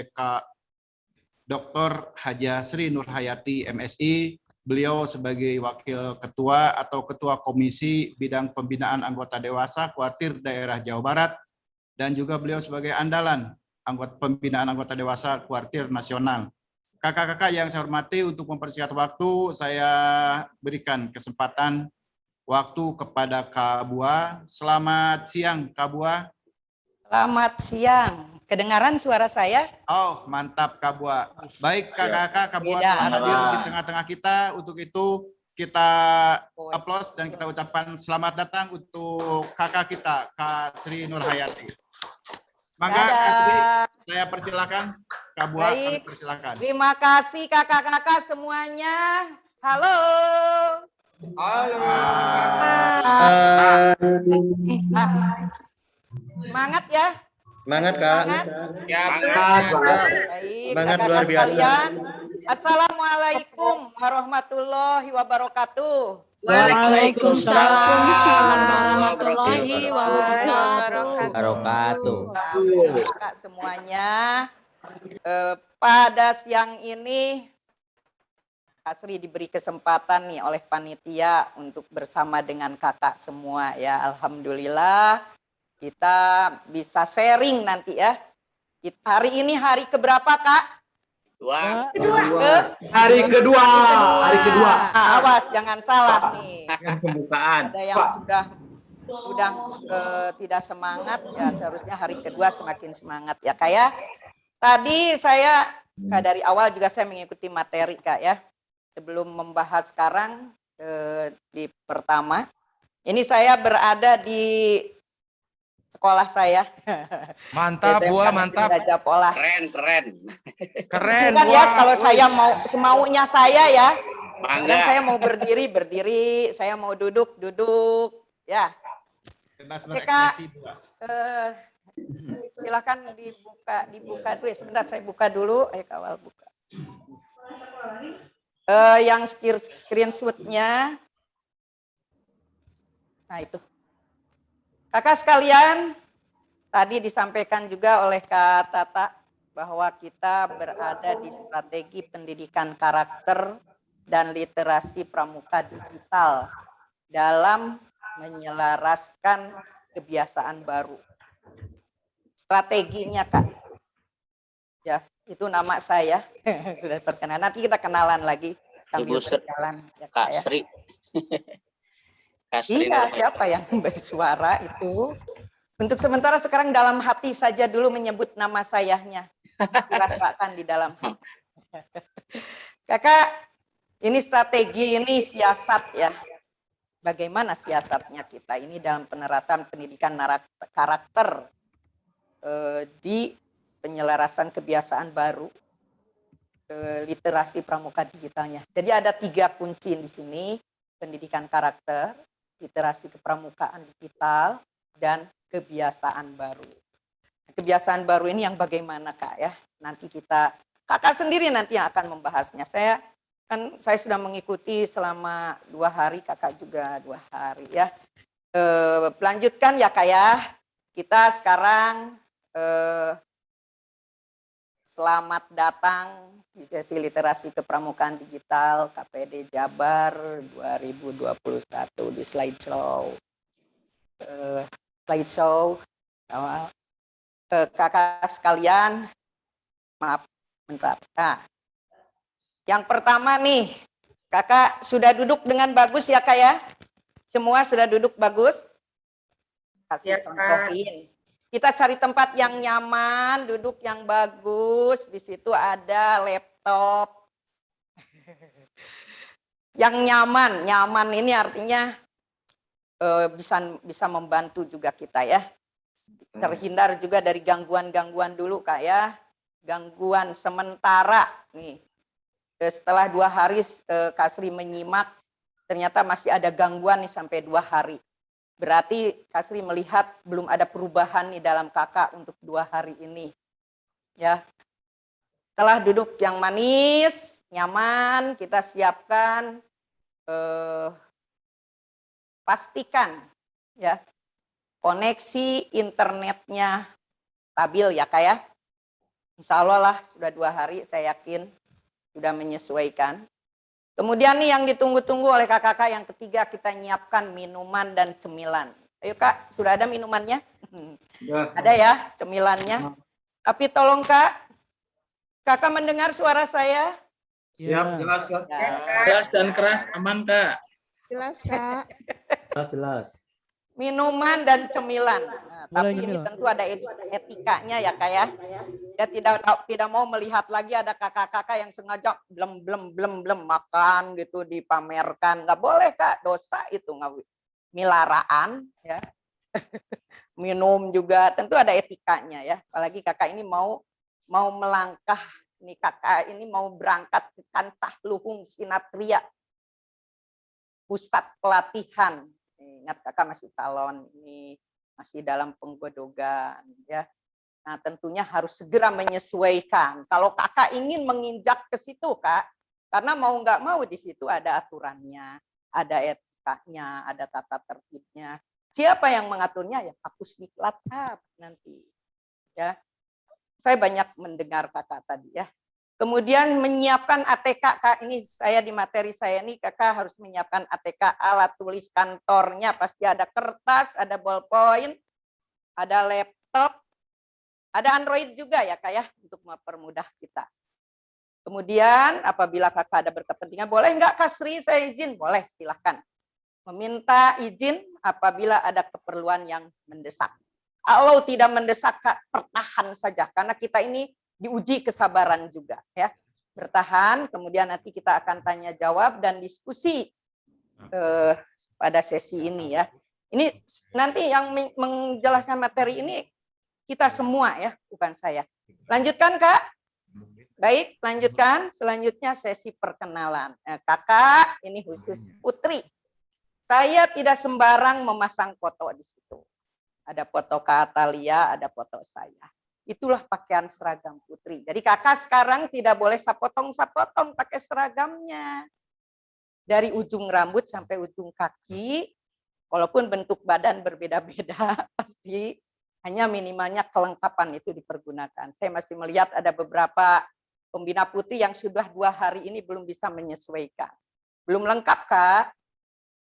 Kak Dr. Haja Sri Nurhayati MSI, beliau sebagai Wakil Ketua atau Ketua Komisi Bidang Pembinaan Anggota Dewasa Kuartir Daerah Jawa Barat, dan juga beliau sebagai andalan pembinaan anggota dewasa Kuartir Nasional. Kakak-kakak yang saya hormati, untuk mempersingkat waktu, saya berikan kesempatan waktu kepada Kak Bua. Selamat siang, Kak Bua. Selamat siang. Kedengaran suara saya? Oh, mantap Kak Bua. Baik kakak-kakak, Kak Bua telah hadir di tengah-tengah kita. Untuk itu kita aplaus dan kita ucapkan selamat datang untuk kakak kita, Kak Sri Nurhayati. Maka Kak Sri, saya persilakan. Kak Bua, kami persilakan. Terima kasih kakak-kakak semuanya. Halo. Halo. Semangat ya. Semangat Kak. Baik, Semangat luar biasa. Sekalian. Assalamualaikum warahmatullahi wabarakatuh. Waalaikumsalam warahmatullahi wabarakatuh. Kakak semuanya, pada siang ini Kak Sri diberi kesempatan nih oleh panitia untuk bersama dengan kakak semua ya. Alhamdulillah kita bisa sharing nanti ya. Hari ini hari keberapa Kak? Hari kedua. Awas jangan salah nih. Pembukaan. Ada yang sudah tidak semangat ya, seharusnya hari kedua semakin semangat ya Kak ya. Tadi saya dari awal juga saya mengikuti materi Kak ya. Sebelum membahas sekarang di pertama, ini saya berada di sekolah saya. Mantap, Bua, mantap. Keren. Bukan ya, kalau saya mau semaunya saya ya. Bangga. Saya mau berdiri, saya mau duduk, ya. Bebas Oke, Kak. berekspresi, Bua. Silakan dibuka dulu ya. Sebentar saya buka dulu. Ayo kawal buka. Yang screenshot-nya. Nah itu. Kakak sekalian, tadi disampaikan juga oleh Kak Tata bahwa kita berada di strategi pendidikan karakter dan literasi pramuka digital dalam menyelaraskan kebiasaan baru. Strateginya Kak, ya itu nama saya sudah terkenal. Nanti kita kenalan lagi sambil berjalan. Ya, Kak Sri. Iya, siapa yang bersuara itu? Untuk sementara sekarang dalam hati saja dulu menyebut nama sayanya. Dirasakan di dalam hati. Kakak, ini strategi, ini siasat ya. Bagaimana siasatnya kita ini dalam penerapan pendidikan karakter di penyelarasan kebiasaan baru literasi pramuka digitalnya. Jadi ada 3 kunci di sini, pendidikan karakter, literasi kepramukaan digital, dan kebiasaan baru. Kebiasaan baru ini yang bagaimana Kak ya? Nanti kakak sendiri nanti yang akan membahasnya. Saya sudah mengikuti selama 2 hari, kakak juga 2 hari ya. Lanjutkan ya Kak ya. Kita sekarang selamat datang di sesi literasi kepramukaan digital KPD Jabar 2021 di slideshow. Kakak sekalian, maaf, bentar. Nah, yang pertama nih, kakak sudah duduk dengan bagus ya Kak ya? Semua sudah duduk bagus? Kasih contohin. Kita cari tempat yang nyaman, duduk yang bagus. Di situ ada laptop. Yang nyaman ini artinya bisa membantu juga kita ya. Terhindar juga dari gangguan-gangguan dulu Kak ya. Gangguan sementara nih. Setelah 2 hari Kak Sri menyimak, ternyata masih ada gangguan nih sampai 2 hari. Berarti Kak Sri melihat belum ada perubahan nih dalam kakak untuk 2 hari ini. Ya. Setelah duduk yang manis, nyaman, kita siapkan, pastikan ya koneksi internetnya stabil ya Kak ya. Insya Allah lah sudah 2 hari saya yakin sudah menyesuaikan. Kemudian nih yang ditunggu-tunggu oleh kakak-kakak yang ketiga, kita nyiapkan minuman dan cemilan. Ayo Kak, sudah ada minumannya? Ada ya cemilannya. Tapi tolong Kak, kakak mendengar suara saya? Siap, jelas, Kak. Ya. Jelas dan keras, aman Kak. Jelas, Kak. Jelas. Minuman dan cemilan. Nah, tapi ini tentu ada etikanya ya Kak ya. Dia tidak mau melihat lagi ada kakak-kakak yang sengaja blem makan gitu dipamerkan. Nggak boleh Kak, dosa itu milaraan ya. Minum juga tentu ada etikanya ya. Apalagi kakak ini mau melangkah, ini kakak ini mau berangkat ke Kancah Luhung Sinatria, pusat pelatihan. Ingat kakak masih calon, ini masih dalam penggodogan ya. Nah tentunya harus segera menyesuaikan. Kalau kakak ingin menginjak ke situ Kak, karena mau nggak mau di situ ada aturannya, ada etikanya, ada tata tertibnya. Siapa yang mengaturnya ya Pak Pusdiklat nanti ya. Saya banyak mendengar kakak tadi ya. Kemudian menyiapkan ATK Kak, ini saya di materi saya nih kakak harus menyiapkan ATK, alat tulis kantornya, pasti ada kertas, ada ballpoint, ada laptop, ada Android juga ya Kak ya untuk mempermudah kita. Kemudian apabila kakak ada berkepentingan, boleh enggak Kak Sri saya izin? Boleh, silahkan. Meminta izin apabila ada keperluan yang mendesak. Kalau tidak mendesak Kak, bertahan saja karena kita ini diuji kesabaran juga ya. Bertahan, kemudian nanti kita akan tanya jawab dan diskusi pada sesi ini ya. Ini nanti yang menjelaskan materi ini kita semua ya, bukan saya. Lanjutkan Kak. Baik, lanjutkan. Selanjutnya sesi perkenalan. Kakak, ini khusus Putri. Saya tidak sembarang memasang foto di situ. Ada foto Kak Atalia, ada foto saya. Itulah pakaian seragam Putri. Jadi kakak sekarang tidak boleh sapotong-sapotong pakai seragamnya. Dari ujung rambut sampai ujung kaki, walaupun bentuk badan berbeda-beda, pasti hanya minimalnya kelengkapan itu dipergunakan. Saya masih melihat ada beberapa pembina putri yang sudah 2 hari ini belum bisa menyesuaikan. Belum lengkap Kak,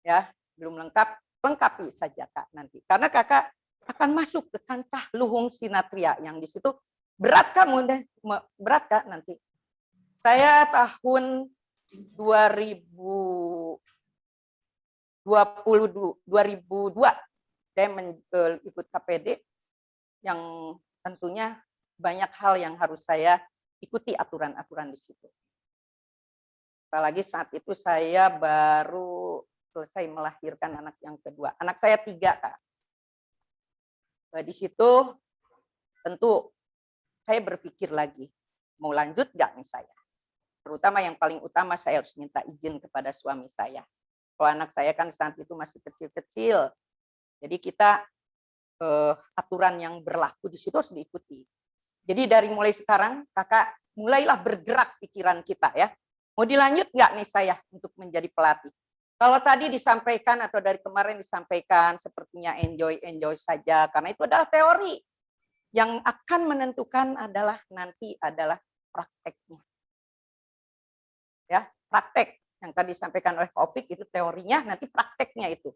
ya belum lengkap, lengkapi saja Kak nanti. Karena kakak akan masuk ke Kancah Luhung Sinatria yang di situ berat kamu deh, berat Kak nanti. Saya tahun 2002 saya ikut KPD yang tentunya banyak hal yang harus saya ikuti aturan-aturan di situ. Apalagi saat itu saya baru selesai melahirkan anak yang kedua. Anak saya 3 Kak. Di situ tentu saya berpikir lagi, mau lanjut nggak nih saya? Terutama yang paling utama saya harus minta izin kepada suami saya. Kalau anak saya kan saat itu masih kecil-kecil, jadi kita aturan yang berlaku di situ harus diikuti. Jadi dari mulai sekarang kakak mulailah bergerak pikiran kita ya. Mau dilanjut nggak nih saya untuk menjadi pelatih? Kalau tadi disampaikan atau dari kemarin disampaikan sepertinya enjoy saja karena itu adalah teori. Yang akan menentukan adalah nanti adalah prakteknya. Ya, praktek yang tadi disampaikan oleh Opik itu teorinya, nanti prakteknya itu.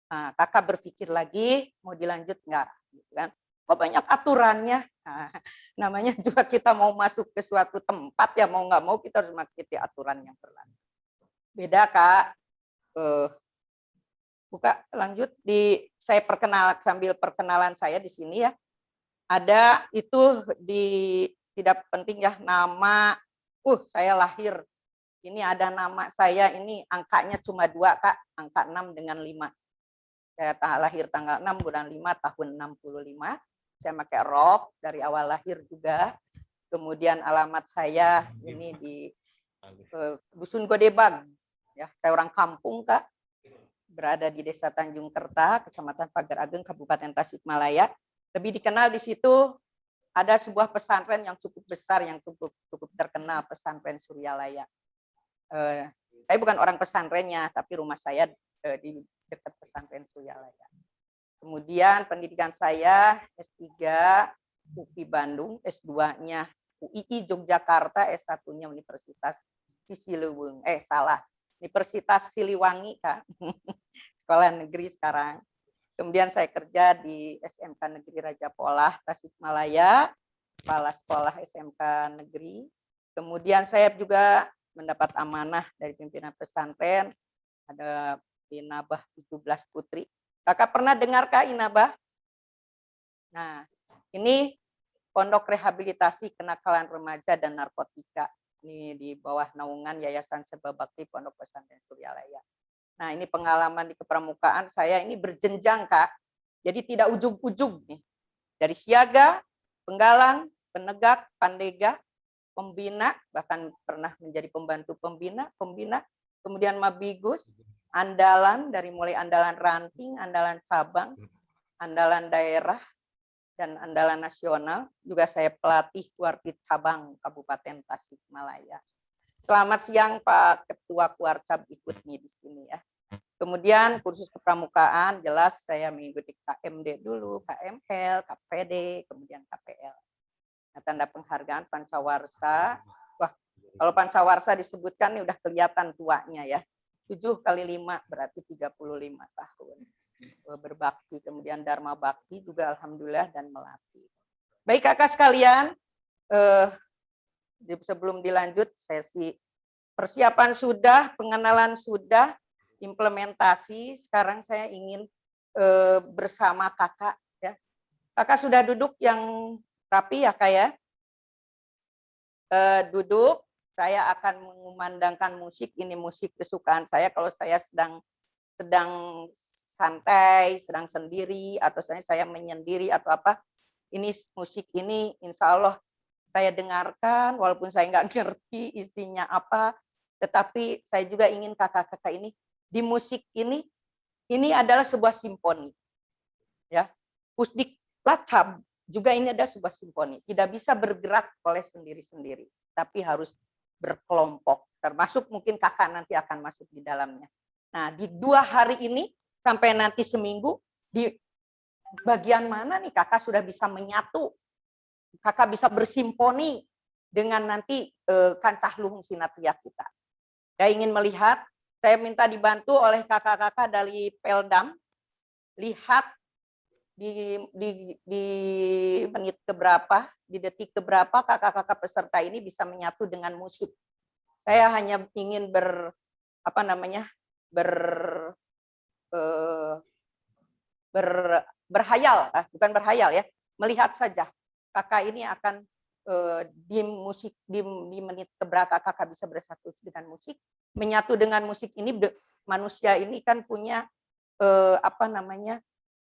Nah, kakak berpikir lagi mau dilanjut nggak, gitu kan? Kok banyak aturannya. Nah, namanya juga kita mau masuk ke suatu tempat ya mau nggak mau kita harus mengikuti aturan yang berlaku. Beda Kak. Buka lanjut di saya sambil perkenalan saya di sini ya. Ada itu tidak penting ya nama. Saya lahir. Ini ada nama saya ini angkanya cuma 2 Kak, angka 6 dengan 5. Saya lahir tanggal 6 bulan 5 tahun 65. Saya pakai rok dari awal lahir juga. Kemudian alamat saya ini di Dusun Godebag. Ya, saya orang kampung Kak, berada di Desa Tanjung Kerta, Kecamatan Pagar Ageng, Kabupaten Tasikmalaya. Lebih dikenal di situ ada sebuah pesantren yang cukup besar, yang cukup terkenal, pesantren Suryalaya. Saya bukan orang pesantrennya, tapi rumah saya di dekat pesantren Suryalaya. Kemudian pendidikan saya S3 UI Bandung, S2-nya UII Yogyakarta, S1-nya Universitas Siliwangi. Universitas Siliwangi, Kak. Sekolah negeri sekarang. Kemudian saya kerja di SMK Negeri Raja Polah, Tasikmalaya, kepala sekolah SMK Negeri. Kemudian saya juga mendapat amanah dari pimpinan pesantren, ada Inabah 17 Putri. Kakak pernah dengar Kak Inabah? Nah, ini Pondok Rehabilitasi Kenakalan Remaja dan Narkotika. Ini di bawah naungan Yayasan Sebabakti Pondok Pesantren Suryalaya. Nah, ini pengalaman di kepramukaan saya ini berjenjang, Kak. Jadi tidak ujug-ujug nih. Dari siaga, penggalang, penegak, pandega, pembina, bahkan pernah menjadi pembantu pembina, kemudian mabigus, andalan dari mulai andalan ranting, andalan cabang, andalan daerah, dan andalan nasional. Juga saya pelatih Kuartid cabang Kabupaten Tasikmalaya. Selamat siang Pak Ketua Kuarcab ikut nih di sini ya. Kemudian kursus kepramukaan jelas saya mengikuti KMD dulu, KML, KPD, kemudian KPL. Nah, tanda penghargaan Pancawarsa. Wah, kalau Pancawarsa disebutkan ini udah kelihatan tuanya ya. 7 kali 5 berarti 35 tahun. Berbakti, kemudian Dharma Bakti juga alhamdulillah dan Melati. Baik kakak sekalian, sebelum dilanjut sesi persiapan sudah, pengenalan sudah, implementasi. Sekarang saya ingin bersama kakak ya. Kakak sudah duduk yang rapi ya kak ya. Duduk, saya akan mengumandangkan musik. Ini musik kesukaan saya kalau saya sedang santai, sedang sendiri, atau saya menyendiri atau apa. Ini musik ini insya Allah saya dengarkan, walaupun saya nggak ngerti isinya apa, tetapi saya juga ingin kakak-kakak ini di musik ini adalah sebuah simfoni, ya. Pusdik Lacab juga ini adalah sebuah simfoni, tidak bisa bergerak oleh sendiri-sendiri, tapi harus berkelompok, termasuk mungkin kakak nanti akan masuk di dalamnya. Nah, di 2 hari ini sampai nanti seminggu, di bagian mana nih kakak sudah bisa menyatu, kakak bisa bersimponi dengan nanti kancah luhung sinatria kita. Saya ingin melihat, saya minta dibantu oleh kakak-kakak dari Peldam, lihat di menit keberapa, di detik keberapa kakak-kakak peserta ini bisa menyatu dengan musik. Saya hanya ingin berhayal, bukan berhayal ya, melihat saja kakak ini akan di musik di menit keberapa kakak bisa bersatu dengan musik, menyatu dengan musik ini. Manusia ini kan punya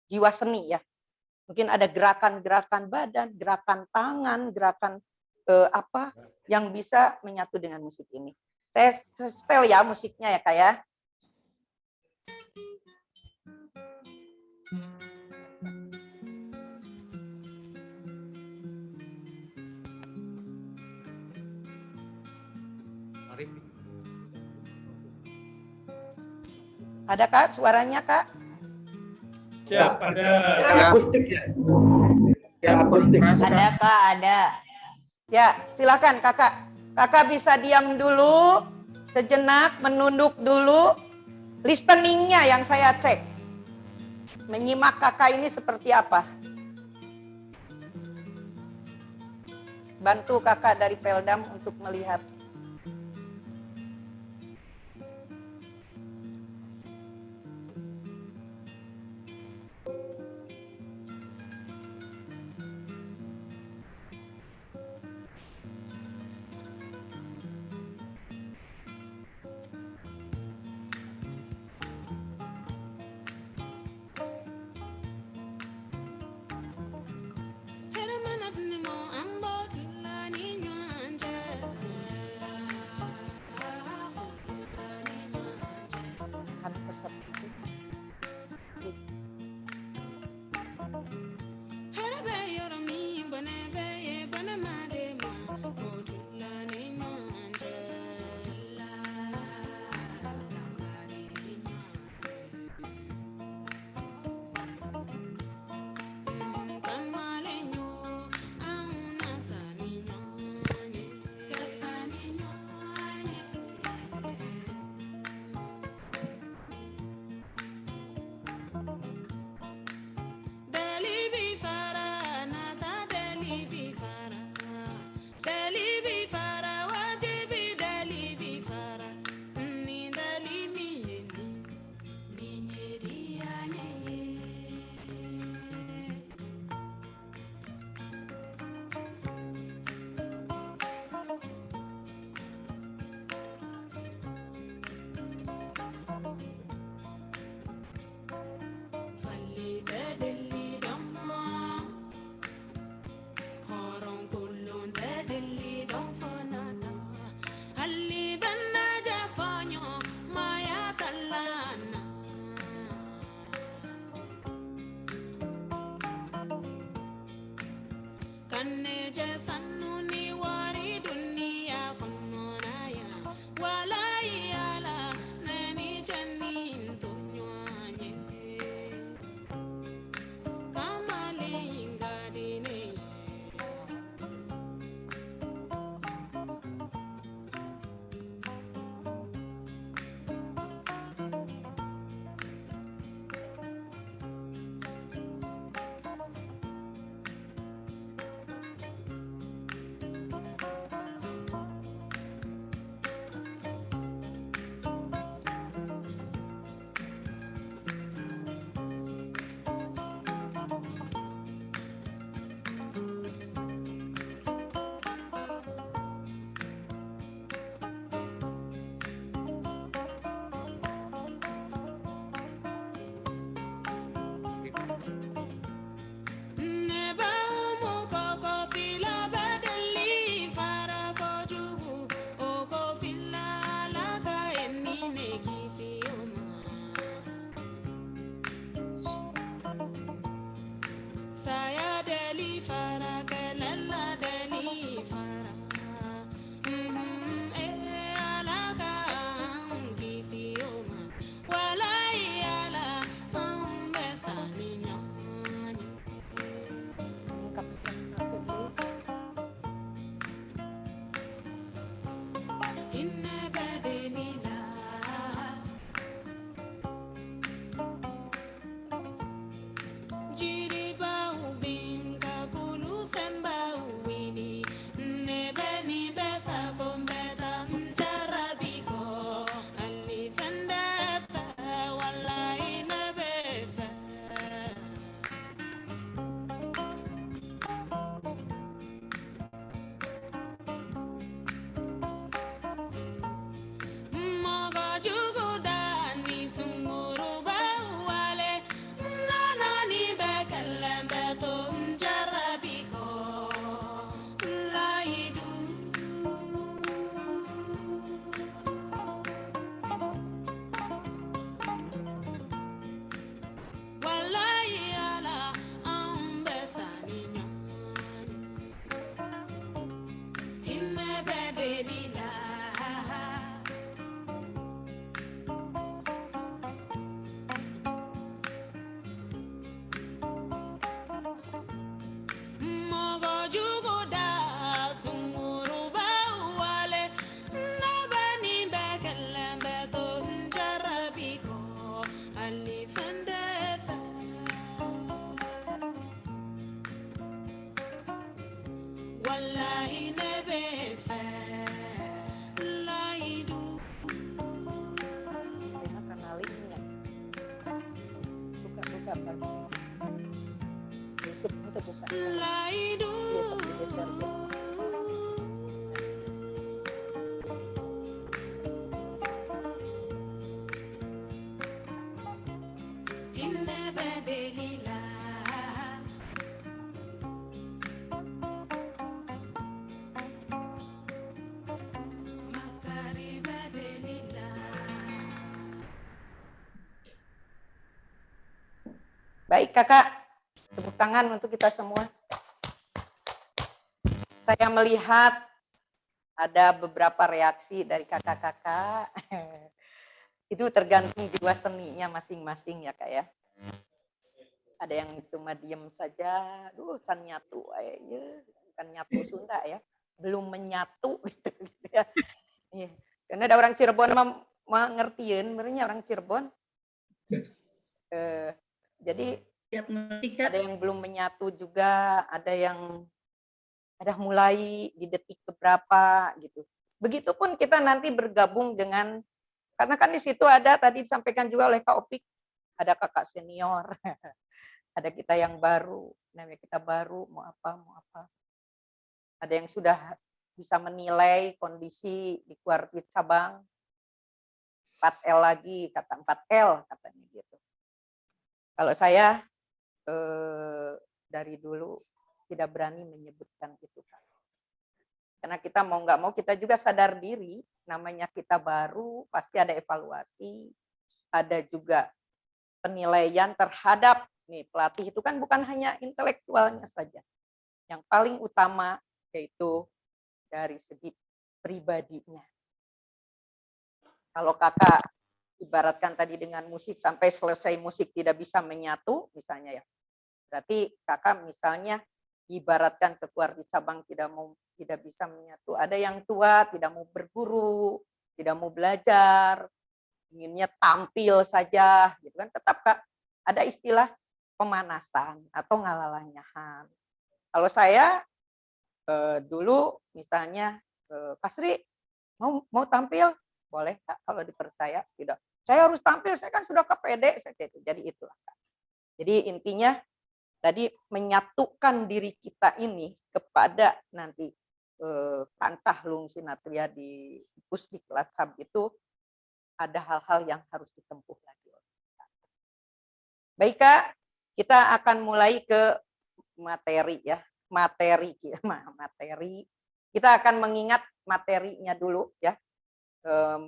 jiwa seni ya, mungkin ada gerakan-gerakan badan, gerakan tangan, gerakan yang bisa menyatu dengan musik ini. Saya setel ya musiknya ya kak ya. Ada kak suaranya kak? Siap, ada. Akustik ya. Ya, akustik. Ada Kak, ada. Ya, silakan kakak. Kakak bisa diam dulu, sejenak, menunduk dulu. Listeningnya yang saya cek. Menyimak kakak ini seperti apa. Bantu kakak dari Peldam untuk melihat. Baik kakak, tepuk tangan untuk kita semua. Saya melihat ada beberapa reaksi dari kakak-kakak. Itu tergantung jiwa seninya masing-masing ya kak ya. Ada yang cuma diem saja, aduh can nyatu, kan nyatu Sunda ya, belum menyatu gitu ya. Karena ada orang Cirebon mengertiin, sebenarnya orang Cirebon. Jadi ada yang belum menyatu juga, ada yang ada mulai di detik keberapa gitu. Begitupun kita nanti bergabung dengan, karena kan di situ ada tadi disampaikan juga oleh Kak Opik, ada kakak senior, ada kita yang baru, namanya kita baru mau apa. Ada yang sudah bisa menilai kondisi di Kuartit cabang, 4L lagi, kata 4L katanya gitu. Kalau saya dari dulu tidak berani menyebutkan itu kan. Karena kita mau nggak mau kita juga sadar diri, namanya kita baru pasti ada evaluasi, ada juga penilaian terhadap nih pelatih itu kan bukan hanya intelektualnya saja. Yang paling utama yaitu dari segi pribadinya. Kalau kakak ibaratkan tadi dengan musik sampai selesai musik tidak bisa menyatu misalnya ya. Berarti kakak misalnya ibaratkan ketua di cabang tidak bisa menyatu. Ada yang tua tidak mau berguru, tidak mau belajar, inginnya tampil saja gitu kan. Tetap Kak ada istilah pemanasan atau ngalalanyahan. Kalau saya dulu misalnya Kak Sri mau tampil boleh Kak kalau dipercaya tidak. Saya harus tampil, saya kan sudah kepede gitu. Jadi itulah Kak. Jadi intinya tadi menyatukan diri kita ini kepada nanti kancah Lung Sinatria di Pusdik Lacab itu ada hal-hal yang harus ditempuh lagi. Baik Kak, kita akan mulai ke materi ya. Materi. Kita akan mengingat materinya dulu ya.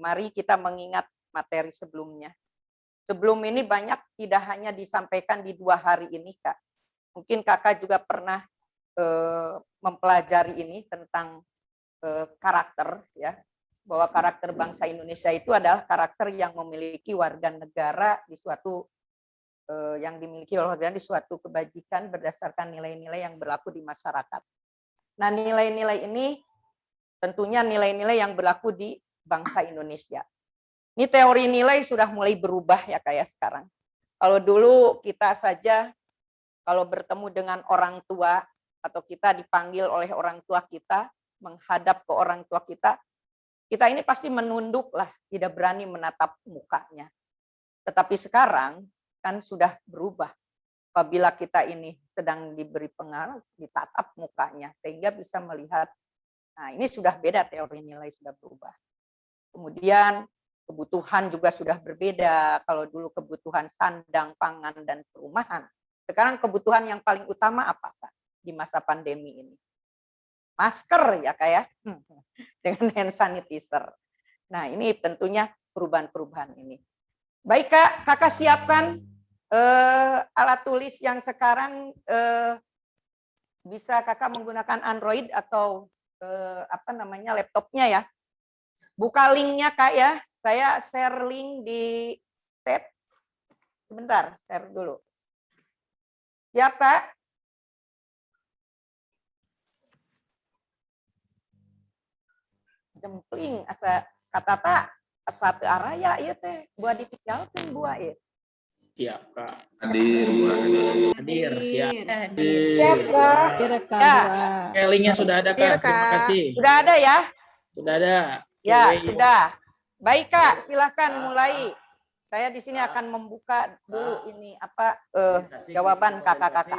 Mari kita mengingat materi sebelumnya. Sebelum ini banyak tidak hanya disampaikan di 2 hari ini Kak. Mungkin kakak juga pernah mempelajari ini tentang karakter ya, bahwa karakter bangsa Indonesia itu adalah karakter yang memiliki warga negara di suatu yang dimiliki oleh warga di suatu kebajikan berdasarkan nilai-nilai yang berlaku di masyarakat. Nah nilai-nilai ini tentunya nilai-nilai yang berlaku di bangsa Indonesia. Ini teori nilai sudah mulai berubah ya kayak sekarang. Kalau dulu kita saja kalau bertemu dengan orang tua atau kita dipanggil oleh orang tua kita, menghadap ke orang tua kita ini pasti menunduk lah, tidak berani menatap mukanya. Tetapi sekarang kan sudah berubah. Apabila kita ini sedang diberi pengaruh, ditatap mukanya, sehingga bisa melihat. Nah, ini sudah beda, teori nilai sudah berubah. Kemudian kebutuhan juga sudah berbeda. Kalau dulu kebutuhan sandang, pangan, dan perumahan. Sekarang kebutuhan yang paling utama apa, Kak, di masa pandemi ini? Masker ya, Kak ya, dengan hand sanitizer. Nah, ini tentunya perubahan-perubahan ini. Baik, Kak, Kakak siapkan alat tulis yang sekarang bisa Kakak menggunakan Android atau laptopnya ya. Buka linknya, Kak ya. Saya share link di chat. Sebentar, share dulu. Siap, Kak? Jempling asa kata satu arah ya iya teh buat ditinggalkan buah ya. Siap, Kak. Hadir, siap. Siap, Kak. Ya, Linknya sudah ada, Kak. Terima kasih. sudah ada ya? Sudah ada. Ya, Oke. sudah. Baik, Kak, silahkan mulai. Saya di sini akan membuka dulu ini jawaban kakak-kakak.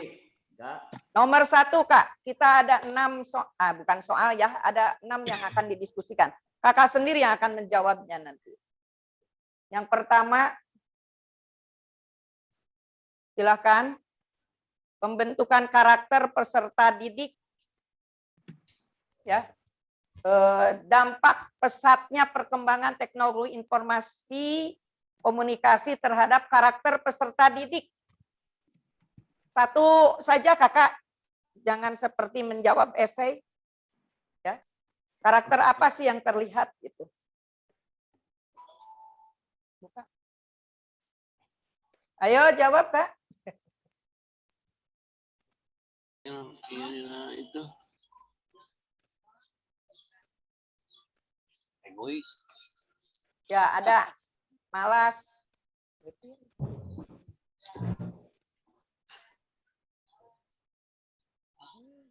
Nomor 1, Kak, kita ada 6 soal, bukan soal ya, ada 6 yang akan didiskusikan. Kakak sendiri yang akan menjawabnya nanti. Yang pertama, silakan pembentukan karakter peserta didik. Ya. Dampak pesatnya perkembangan teknologi informasi komunikasi terhadap karakter peserta didik. Satu saja Kakak, jangan seperti menjawab esai. Ya. Karakter apa sih yang terlihat gitu? Buka. Ayo jawab, Kak. Itu egois. Ya, ada malas.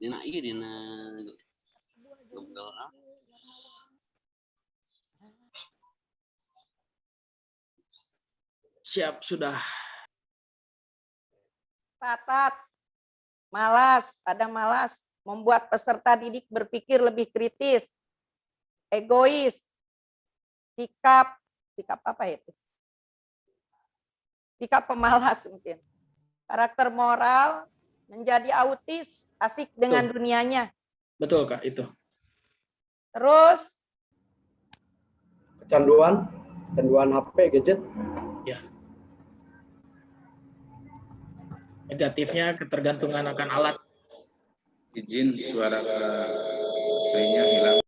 Dina iya dina gembel. Siap, sudah. Catat. Malas, ada malas. Membuat peserta didik berpikir lebih kritis. Egois. Sikap apa itu? Sikap pemalas mungkin. Karakter moral, menjadi autis, asik dengan dunianya. Betul, Kak, itu. Terus Kecanduan HP, gadget. Ya. Negatifnya ketergantungan akan alat. Izin suara Srinya hilang.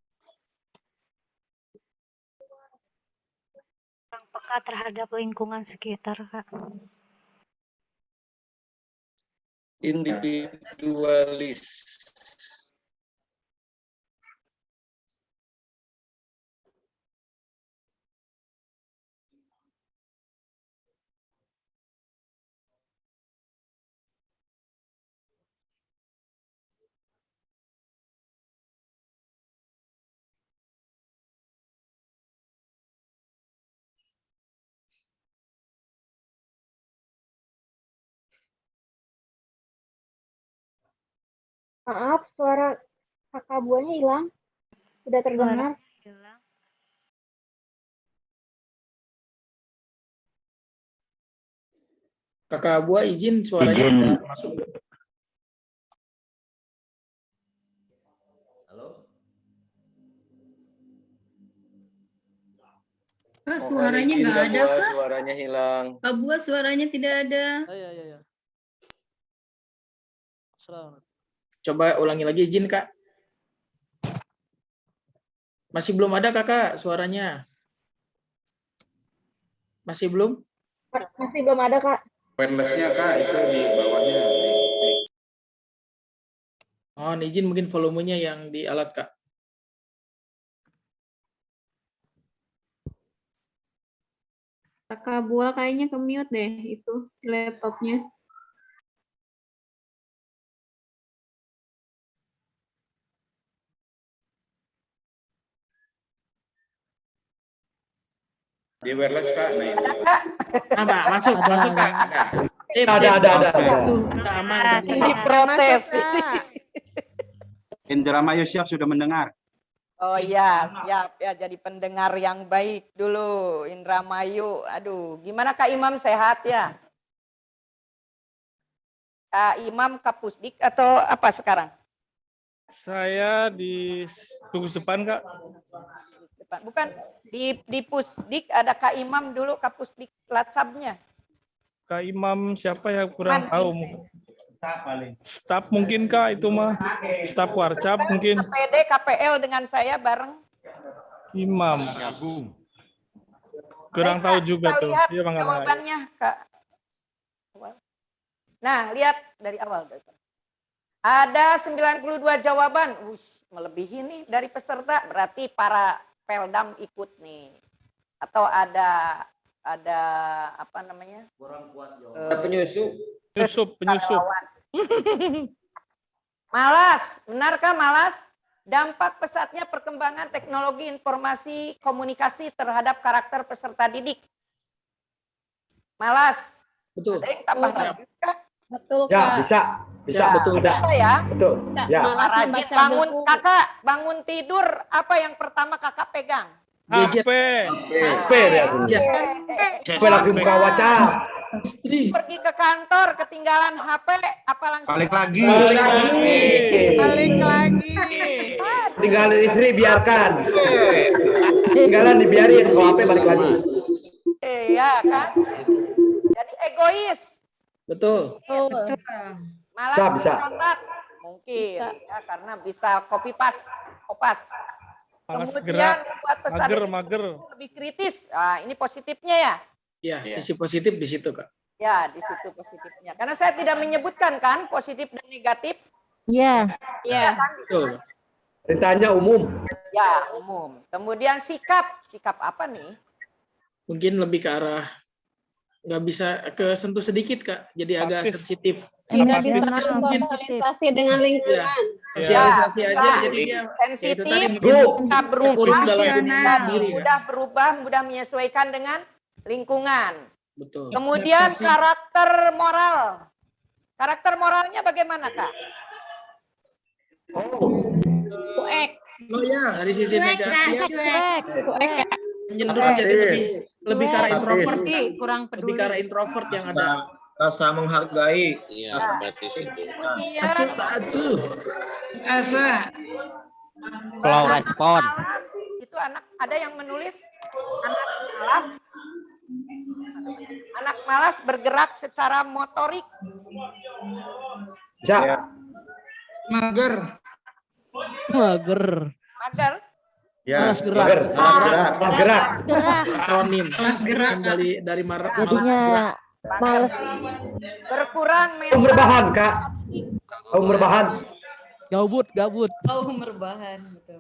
Kurang peka terhadap lingkungan sekitar, Kak. Individualis. Maaf, suara kakak buahnya hilang. Tidak terdengar. Kakak Buah izin suaranya tidak masuk. Kak, suaranya nggak ada, Kak. Suaranya hilang. Kak Buah suaranya tidak ada. Ya. Coba ulangi lagi, izin, Kak. Masih belum ada, Kakak, suaranya. Masih belum? Masih belum ada, Kak. Wireless-nya Kak itu di bawahnya. Oh, izin mungkin volumenya yang di alat, Kak. Kakak Buah kayaknya ke-mute deh itu laptopnya. Di wireless Kak. Nah, ini. Nah, Mbak, masuk Kak. Ada. Sip, Ada. Tuh, udah aman tadi. Diprotes. Indramayu siap sudah mendengar. Oh iya, siap ya, jadi pendengar yang baik dulu Indramayu. Aduh, gimana Kak Imam, sehat ya? Kak Imam Kapusdik atau apa sekarang? Saya di tugas depan, Kak. Bukan di Pusdik ada Kak Imam dulu, Kapusdik Latsabnya. Kak Imam siapa ya, kurang Man, tahu. Staf mungkin, Kak, itu mah. Staf Warcap mungkin. PD KPL dengan saya bareng. Imam. Kurang Baik, tahu Kak, juga kita tuh. lihat Iya, Bang Gamal. jawabannya, Kak. Nah, lihat dari awal. Ada 92 jawaban. Melebihi nih dari peserta. Berarti para Peldam ikut nih. Atau ada apa namanya? Kurang puas Penyusup. Penyusup. Malas, benarkah malas? Dampak pesatnya perkembangan teknologi informasi komunikasi terhadap karakter peserta didik. Malas. Betul. Ada yang tambah lanjut kah? Betul, Ya, Kak. bisa. Ya, betul. Ada. Bisa ya? Betul. Ya. Malas Rajin membaca bangun, buku. kakak bangun tidur, apa yang pertama kakak pegang? HP. HP ya. HP langsung buka WhatsApp. Pergi ke kantor, ketinggalan HP, apa langsung? Balik lagi. Balik lagi. Tinggalin istri biarkan. Tinggalan dibiarin, kalau HP balik lagi. Iya kan? Jadi egois, Betul. malas Bisa. mencatat. Mungkin, ya, karena bisa copy paste, kopas. Malas Kemudian gerak. buat peserta didik Mager. lebih kritis. Nah, ini positifnya ya. Ya, sisi positif di situ, Kak. Ya, di situ positifnya. Karena saya tidak menyebutkan kan positif dan negatif. Iya. Ya, kan di Betul. sana. Perintahnya umum. Ya, umum. Kemudian sikap apa nih? Mungkin lebih ke arah nggak bisa kesentuh sedikit, Kak. Jadi agak Apatis. sensitif. Tidak Apatis. bisa sosialisasi dengan lingkungan. Sosialisasi Ya, aja, ya. jadi dia Sensitif, tadi mungkin bisa kurung berubah, dalam dunia jadi sendiri, ya. mudah berubah, mudah menyesuaikan dengan lingkungan. Betul. Kemudian karakter moral. Karakter moralnya bagaimana, Kak? Cuek. Oh ya, dari sisi negatif Cuek. cenderung jadi lebih ke arah introvert, Kurang lebih ke arah introvert yang ada. Rasa menghargai. Iya, seperti itu. Kemudian Acuh. Asa. Slow respon. Itu anak, ada yang menulis anak malas. Anak malas bergerak secara motorik. Bisa. Mager. Mager. Ya. Mager. Malas gerak. Akronim. Kelas gerak, Kak. Kembali dari malas gerak. Jadinya males. Berkurang Kaum berbahan, Kak. Kaum berbahan. Gabut. Oh, merbahan. Betul.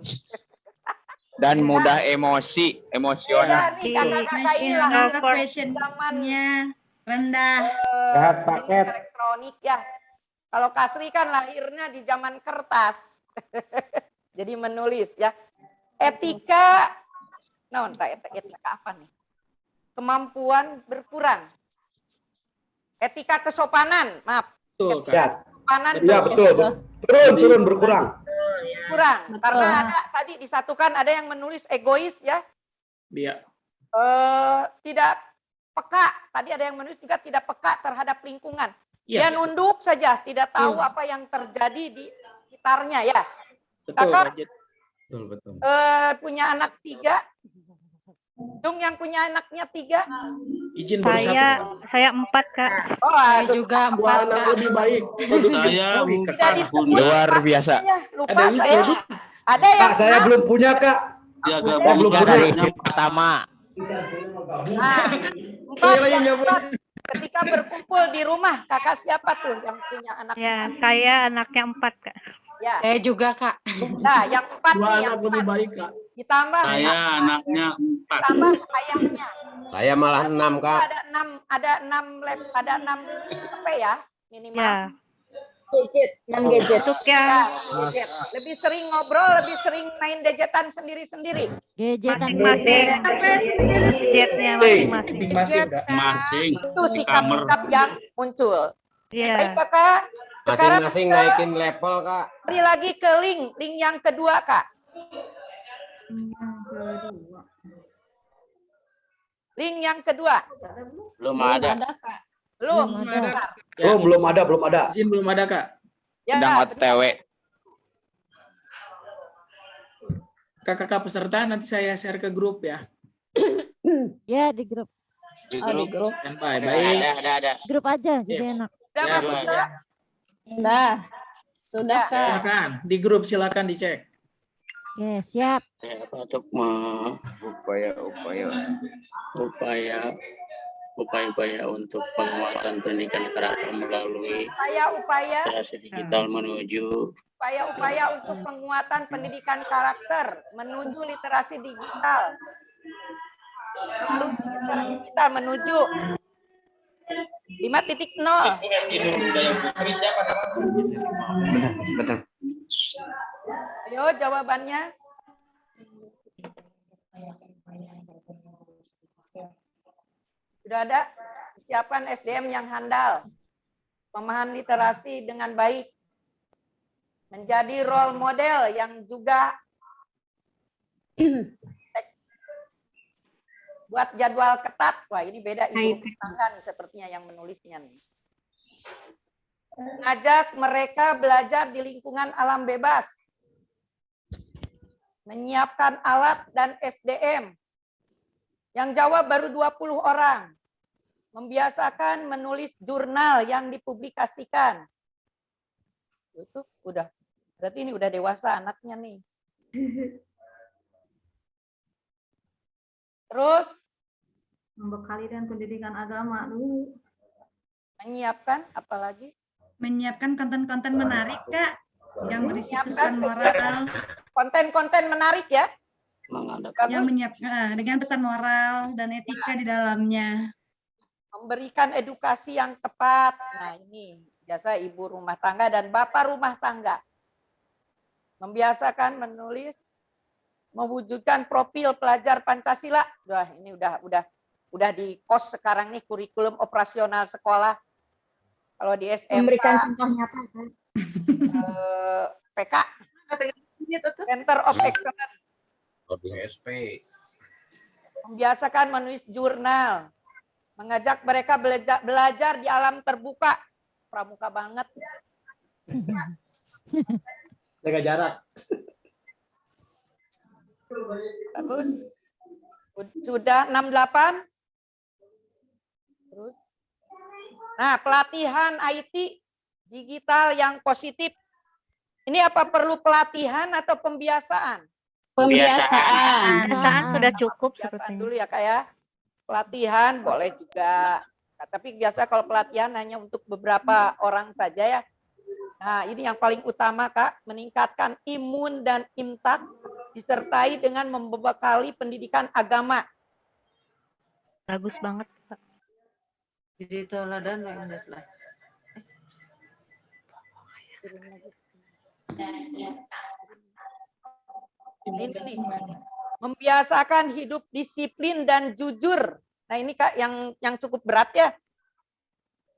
Dan mudah emosional. Iya nih kakak-kakak ini lah. Passionnya rendah. Paket elektronik ya. Kalau Kasri kan lahirnya di zaman kertas. Jadi menulis ya. Etika, etika apa nih? Kemampuan berkurang. Etika kesopanan, maaf. Betul, Kak. Ya. Kesopanan Ya, betul. Turun berkurang. berkurang. Karena ada tadi disatukan ada yang menulis egois ya. Iya. Tidak peka. Tadi ada yang menulis juga tidak peka terhadap lingkungan. Iya. Dia nunduk saja, tidak tahu apa yang terjadi di sekitarnya ya. Betul, Kakak, Kak. Betul. punya anak 3. Dung yang punya anaknya 3. Izin bersatu. Saya 4, Kak. Oh, aduh. Juga Dua anak lebih baik. Saya Tidak disebut. Luar biasa. Ya, lupa Ada saya. Wisnu. Ada yang Kak, saya belum punya, Kak. jaga Saya belum punya. pertama. Nah, 4 yang 4. Ketika berkumpul di rumah, kakak siapa tuh yang punya anak? Ya, saya anaknya 4, Kak. Ya. Saya juga, Kak. Nah, yang 4 Dua nih, anak yang lebih 4. baik, Kak. Ditambah saya anaknya 4. ditambah ayahnya. Saya malah 6, Kak. Ada 6 HP ya minimal. Ya. Gadget, 6 gadget. Untuk yang Gadget. Lebih sering ngobrol, lebih sering main gadgetan sendiri-sendiri. masing-masing gadgetnya masing-masing. Masing-masing, Kak. Masing. Itu sikap-sikap yang muncul. Iya. Baik Kakak, sekarang Masing-masing kita naikin level, Kak. kembali lagi ke link yang kedua Kak. Link yang kedua. Belum ada. Belum. Ya, Belum ada. izin belum ada, Kak. Ya, Sedang benar. OTW. Kakak peserta nanti saya share ke grup ya. Ya di grup. Di grup. Standby. Baik. Ada. Grup aja jadi enak. Sudah Ya, masuk Pak. Kak? Sudah Kak. Silakan di grup, silakan dicek. Oke, siap. Untuk upaya untuk penguatan pendidikan karakter melalui Upaya-upaya literasi digital menuju upaya-upaya untuk penguatan pendidikan karakter menuju literasi digital. Menuju 5.0. betul. Ayo jawabannya. Sudah ada kesiapan SDM yang handal, memahami literasi dengan baik, menjadi role model yang juga buat jadwal ketat. Wah, ini beda ibu rumah tangga nih sepertinya yang menulisnya nih. Mengajak mereka belajar di lingkungan alam bebas. Menyiapkan alat dan SDM. Yang jawab baru 20 orang. Membiasakan menulis jurnal yang dipublikasikan. Itu udah. Berarti ini udah dewasa anaknya nih. Terus Membekali dan pendidikan agama dulu. menyiapkan apalagi? Menyiapkan konten-konten menarik, Kak. Yang berisi Menyiapkan pesan moral. konten-konten menarik ya. Yang menyiapkan dengan pesan moral dan etika di dalamnya. Memberikan edukasi yang tepat. Nah ini biasa ibu rumah tangga dan bapak rumah tangga. Membiasakan menulis, mewujudkan profil pelajar Pancasila. Wah ini udah di kos sekarang nih kurikulum operasional sekolah. Kalau di SMA, Memberikan contoh nyata. PK, Center of Excellence. Membiasakan menulis jurnal. Mengajak mereka belajar di alam terbuka. Pramuka banget. Jaga jarak. Bagus. Sudah 68. Terus. Nah, pelatihan IT digital yang positif. Ini apa perlu pelatihan atau pembiasaan? Pembiasaan. Pembiasaan sudah cukup Pembiasaan sepertinya. dulu ya Kak ya. Pelatihan boleh juga. Nah, tapi biasa kalau pelatihan hanya untuk beberapa orang saja ya. Nah, ini yang paling utama Kak, meningkatkan imun dan imtak disertai dengan membekali pendidikan agama. Bagus banget, Pak. Jadi teladan yang lah. Ini nih, membiasakan hidup disiplin dan jujur. Nah ini Kak yang cukup berat ya.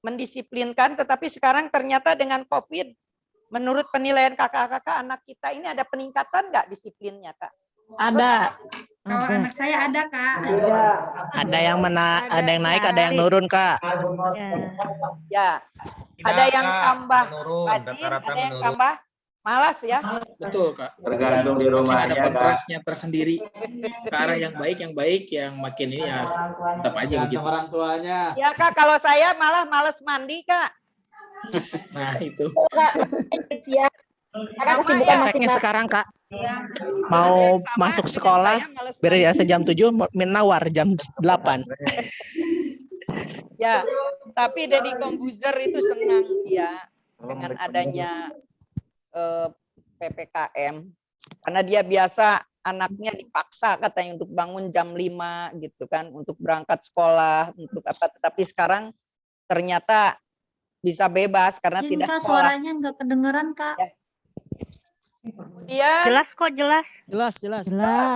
Mendisiplinkan, tetapi sekarang ternyata dengan COVID, menurut penilaian kakak-kakak anak kita ini ada peningkatan nggak disiplinnya Kak? Ada. Kalau anak saya ada, Kak. Ada yang naik, ada yang nurun, Kak. Ya, ada yang tambah rajin, ada yang tambah malas ya. Betul, Kak. Tergantung di Masih rumahnya, ada Kak. kontrasnya tersendiri. Ke arah yang baik, yang makin ini ya tetap aja begitu. Orang tuanya. Ya Kak, kalau saya malah males mandi Kak. Nah, itu. Ya. Karena kesibukan Efeknya masing-masing. sekarang, Kak. Mau masuk sekolah, biasa jam 7, minawar jam 8. Ya, tapi Deddy Kombuzer itu senang ya dengan adanya PPKM karena dia biasa anaknya dipaksa katanya untuk bangun jam 5 gitu kan, untuk berangkat sekolah, untuk apa. Tetapi sekarang ternyata bisa bebas karena tidak Kak, sekolah. suaranya nggak kedengeran, Kak. Ya. Kemudian Jelas kok, jelas. Jelas.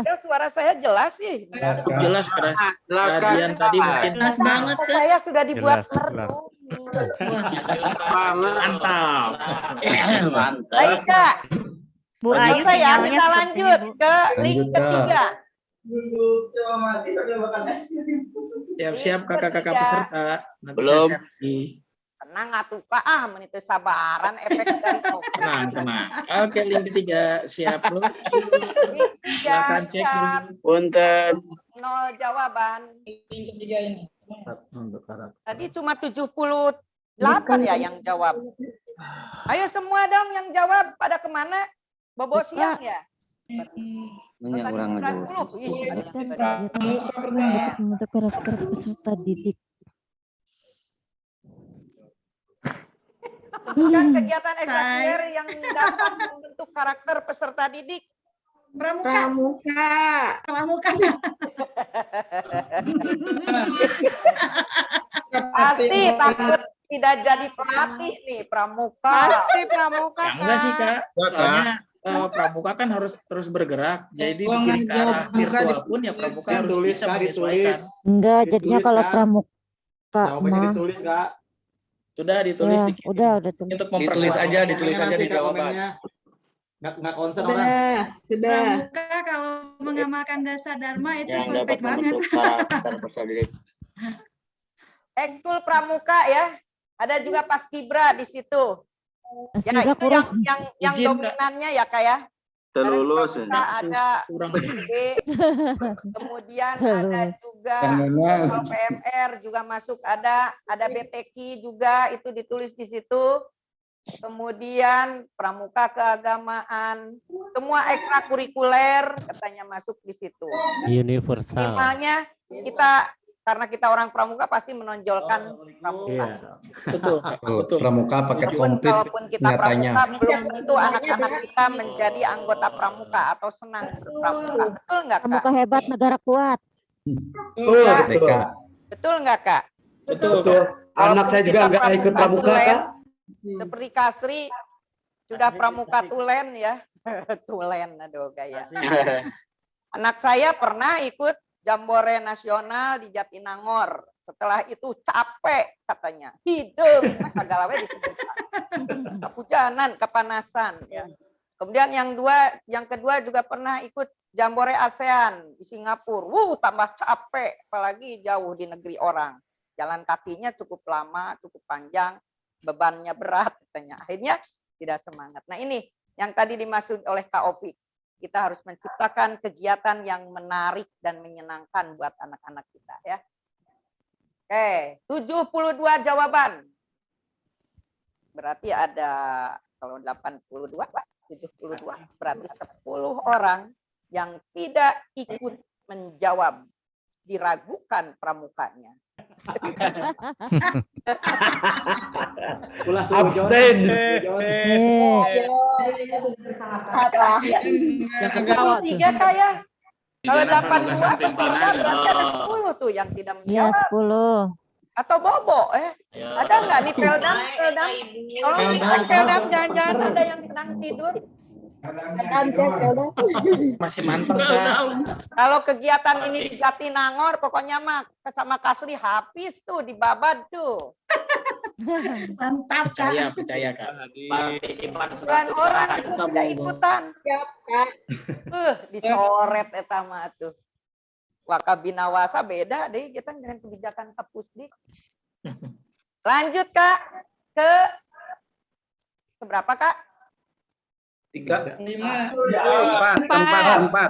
ya, suara saya jelas sih. Jelas keras. Jelas kan? Radian tadi mungkin Jelas banget, Kak. Saya sudah dibuat Jelas. merdu. mantap. Baik Kak, Bu Ayu selesai ya, sinyalnya kita lanjut ke link ketiga. Siap-siap kakak-kakak Ketiga. peserta. Nanti Belum. saya seleksi. Tenang atuh Kak, menit sabaran efek dari Tenang. Oke, link ketiga siap belum? Silakan cek siap, dulu. Punten. 0 jawaban. Tadi cuma 78 ya yang jawab. Ayo semua dong yang jawab, pada kemana? Bobo siang ya? Banyak orang aja. 90. Ih, Untuk karakter peserta didik. Bukan kegiatan ekstrakurikuler yang dapat membentuk karakter peserta didik. Pramuka. Pasti takut tidak jadi pelatih nih pramuka. Pasti pramuka, Ya, enggak sih Kak. Soalnya pramuka kan harus terus bergerak. Jadi bikin ke arah virtual pun ya pramuka harus bisa menyesuaikan. Enggak, jadinya kalau pramuka mah. Sudah ditulis Ya, dikit. udah tulis. Untuk memperkuat Ditulis aja di jawaban. Nggak konsen orang. Pramuka kalau mengamalkan dasar dharma itu Yang dapat perfect banget. membentuk karakter peserta didik. Ekskul pramuka ya. Ada juga paskibra di situ. Ya, Astaga, itu kurang. yang Izin, Kak. dominannya ya Kak ya. Terlulus. Pramuka ada Kurang. B, kemudian ada juga kalau PMR juga masuk, ada BTQ juga, itu ditulis di situ. Kemudian pramuka keagamaan, semua ekstrakurikuler katanya masuk di situ. Universal. Minimalnya kita, karena kita orang pramuka pasti menonjolkan pramuka. Betul, Kak. Betul. Pramuka paket Walaupun komplit kalaupun kita nyatanya. pramuka, belum tentu anak-anak kita menjadi anggota pramuka atau senang berpramuka. Betul nggak Kak? Pramuka hebat, negara kuat. Merdeka. Betul nggak Kak? Betul. Anak saya juga nggak ikut pramuka, tulen, Kak. seperti Kasri sudah pramuka tulen ya. Tulen, aduh gaya. Anak saya pernah ikut Jambore Nasional di Jatinangor. Setelah itu capek katanya. Hidung, segala disebutkan. Kehujanan, kepanasan ya. Kemudian yang kedua juga pernah ikut Jambore ASEAN di Singapura. Tambah capek, apalagi jauh di negeri orang. Jalan kakinya cukup lama, cukup panjang, bebannya berat katanya. Akhirnya tidak semangat. Nah, ini yang tadi dimaksud oleh Kak Ovi. Kita harus menciptakan kegiatan yang menarik dan menyenangkan buat anak-anak kita ya. Oke, 72 jawaban. Berarti ada, kalau 82 Pak, 72 berarti 10 orang yang tidak ikut menjawab, diragukan pramukanya. Abstain. Yang ketawa tuh. 3 Kak ya. Kalau Di dalam 82 penugasan pimpinan, berarti ada 10 tuh yang tidak Ya, menjawab. 10. Atau Bobo ada nggak nih Peldam? Tolong dicek Peldam, jangan-jangan ada yang sedang tidur. Masih mantap Kak. Kalau kegiatan ini di Jatinangor, pokoknya mah sama Kasri habis tuh, dibabat tuh. Mantap, Kak. Percaya Kak. Partisipan 9 orang itu tidak ikutan. Dicoret eta mah tuh. Wakabinawasa beda deh kita dengan kebijakan Kapusdik. Lanjut Kak ke berapa Kak? 3. 4. Empat.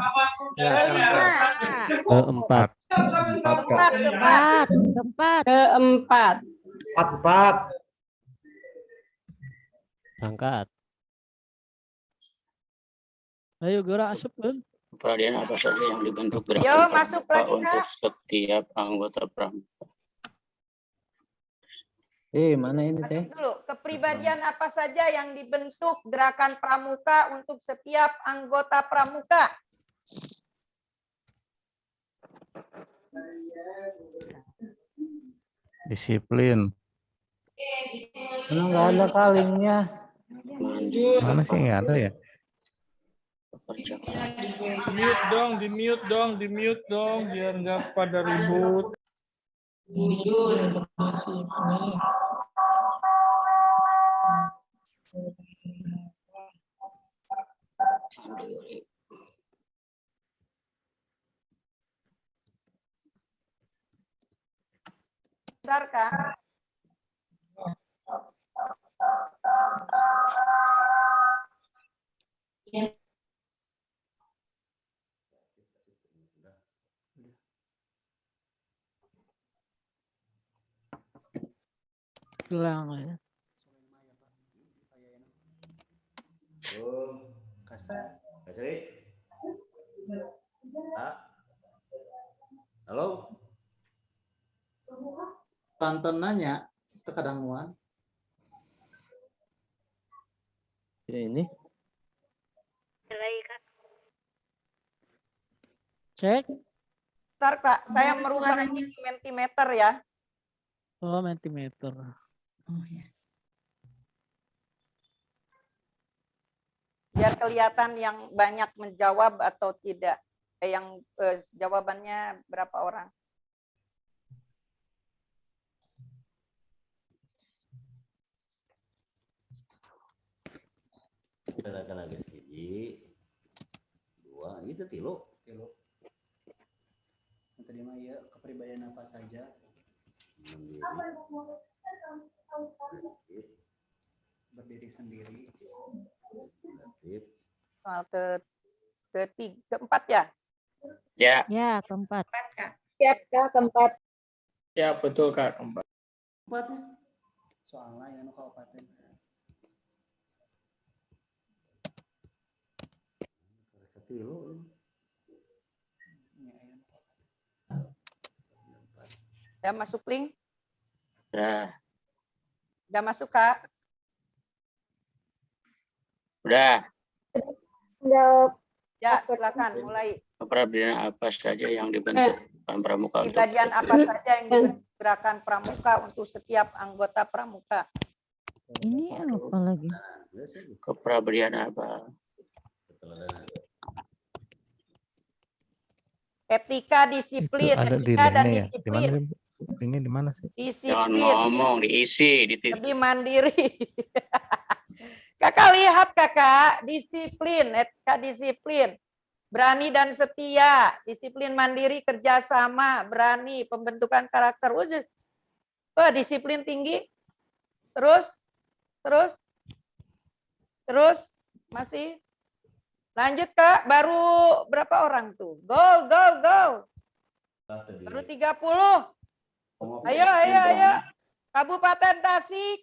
Keempat. Keempat. Empat. Angkat. Ayo gerak asup kan. Peralihan apa saja yang dibentuk Yo, gerakan masuk pramuka lagi, Kak. untuk setiap anggota pramuka. Mana ini teh? Dulu, kepribadian apa saja yang dibentuk gerakan pramuka untuk setiap anggota pramuka? Disiplin. Mana nggak ada kalingnya. Mana sih nggak ada ya? Pekerjaan. Di mute dong, biar nggak pada ribut. Bentar, Kak. Hilang ya. Halo. Tonton nanya, itu kadang muan. Ini. Cek. Bentar, Kak. Saya Suara merubah suaranya. mentimeter ya. Oh, mentimeter. Oh ya. Biar kelihatan yang banyak menjawab atau tidak. Yang jawabannya berapa orang? Silakan lagi siji. Dua, itu tilu. Tadi mah ya kepribadian apa saja. Mandiri. Berdiri sendiri. Relatif. Soal keempat ya? Ya, Ya, keempat. Siap, Kak, keempat. Ya, betul Kak, keempat. Empatnya. Soalnya yang kabupaten. Tilu. Udah masuk link? udah. Udah masuk, Kak? Udah. Jawab. Ya, silakan mulai. Kepribadian apa saja yang dibentuk pramuka untuk Kepribadian apa saja yang digerakkan pramuka untuk setiap anggota pramuka? Ini apa lagi? kepribadian apa? Etika, disiplin, Itu ada di etika dan linknya ya. Di disiplin. mana? Linknya di mana sih? Jangan Disiplin, ngomong, diisi, lebih mandiri. Kakak lihat kakak, disiplin, etika disiplin. Berani dan setia, disiplin mandiri, kerjasama, berani, pembentukan karakter. Wah, disiplin tinggi. Terus, masih. Lanjut Kak, baru berapa orang tuh? Go. Baru 30. Ayo. Kabupaten Tasik.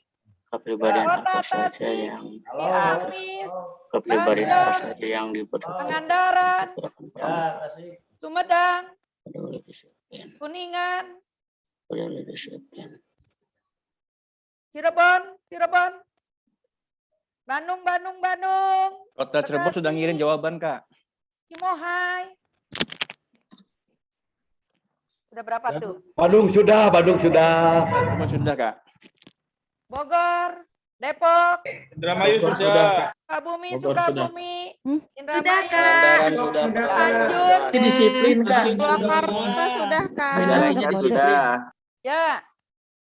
kepribadian apa Kota saja Tasik. yang Ciamis. kepribadian apa Bandung. saja yang dibentuk Pangandaran. pramuka Sumedang. peduli disiplin, Kuningan. peduli disiplin, Cirebon. Bandung. Kota Cirebon sudah ngirim jawaban, Kak. Cimohai. Udah berapa tuh? Bandung sudah. Cirebon sudah, Kak. Bogor, Depok, Indramayu Bogor sudah. Sukabumi, Bogor sudah. Sudah, Indramayu, Kak. Sudah. Cianjur, Ini disiplin Kak. Purwakarta sudah, Kak. Bedasinya sudah. ya.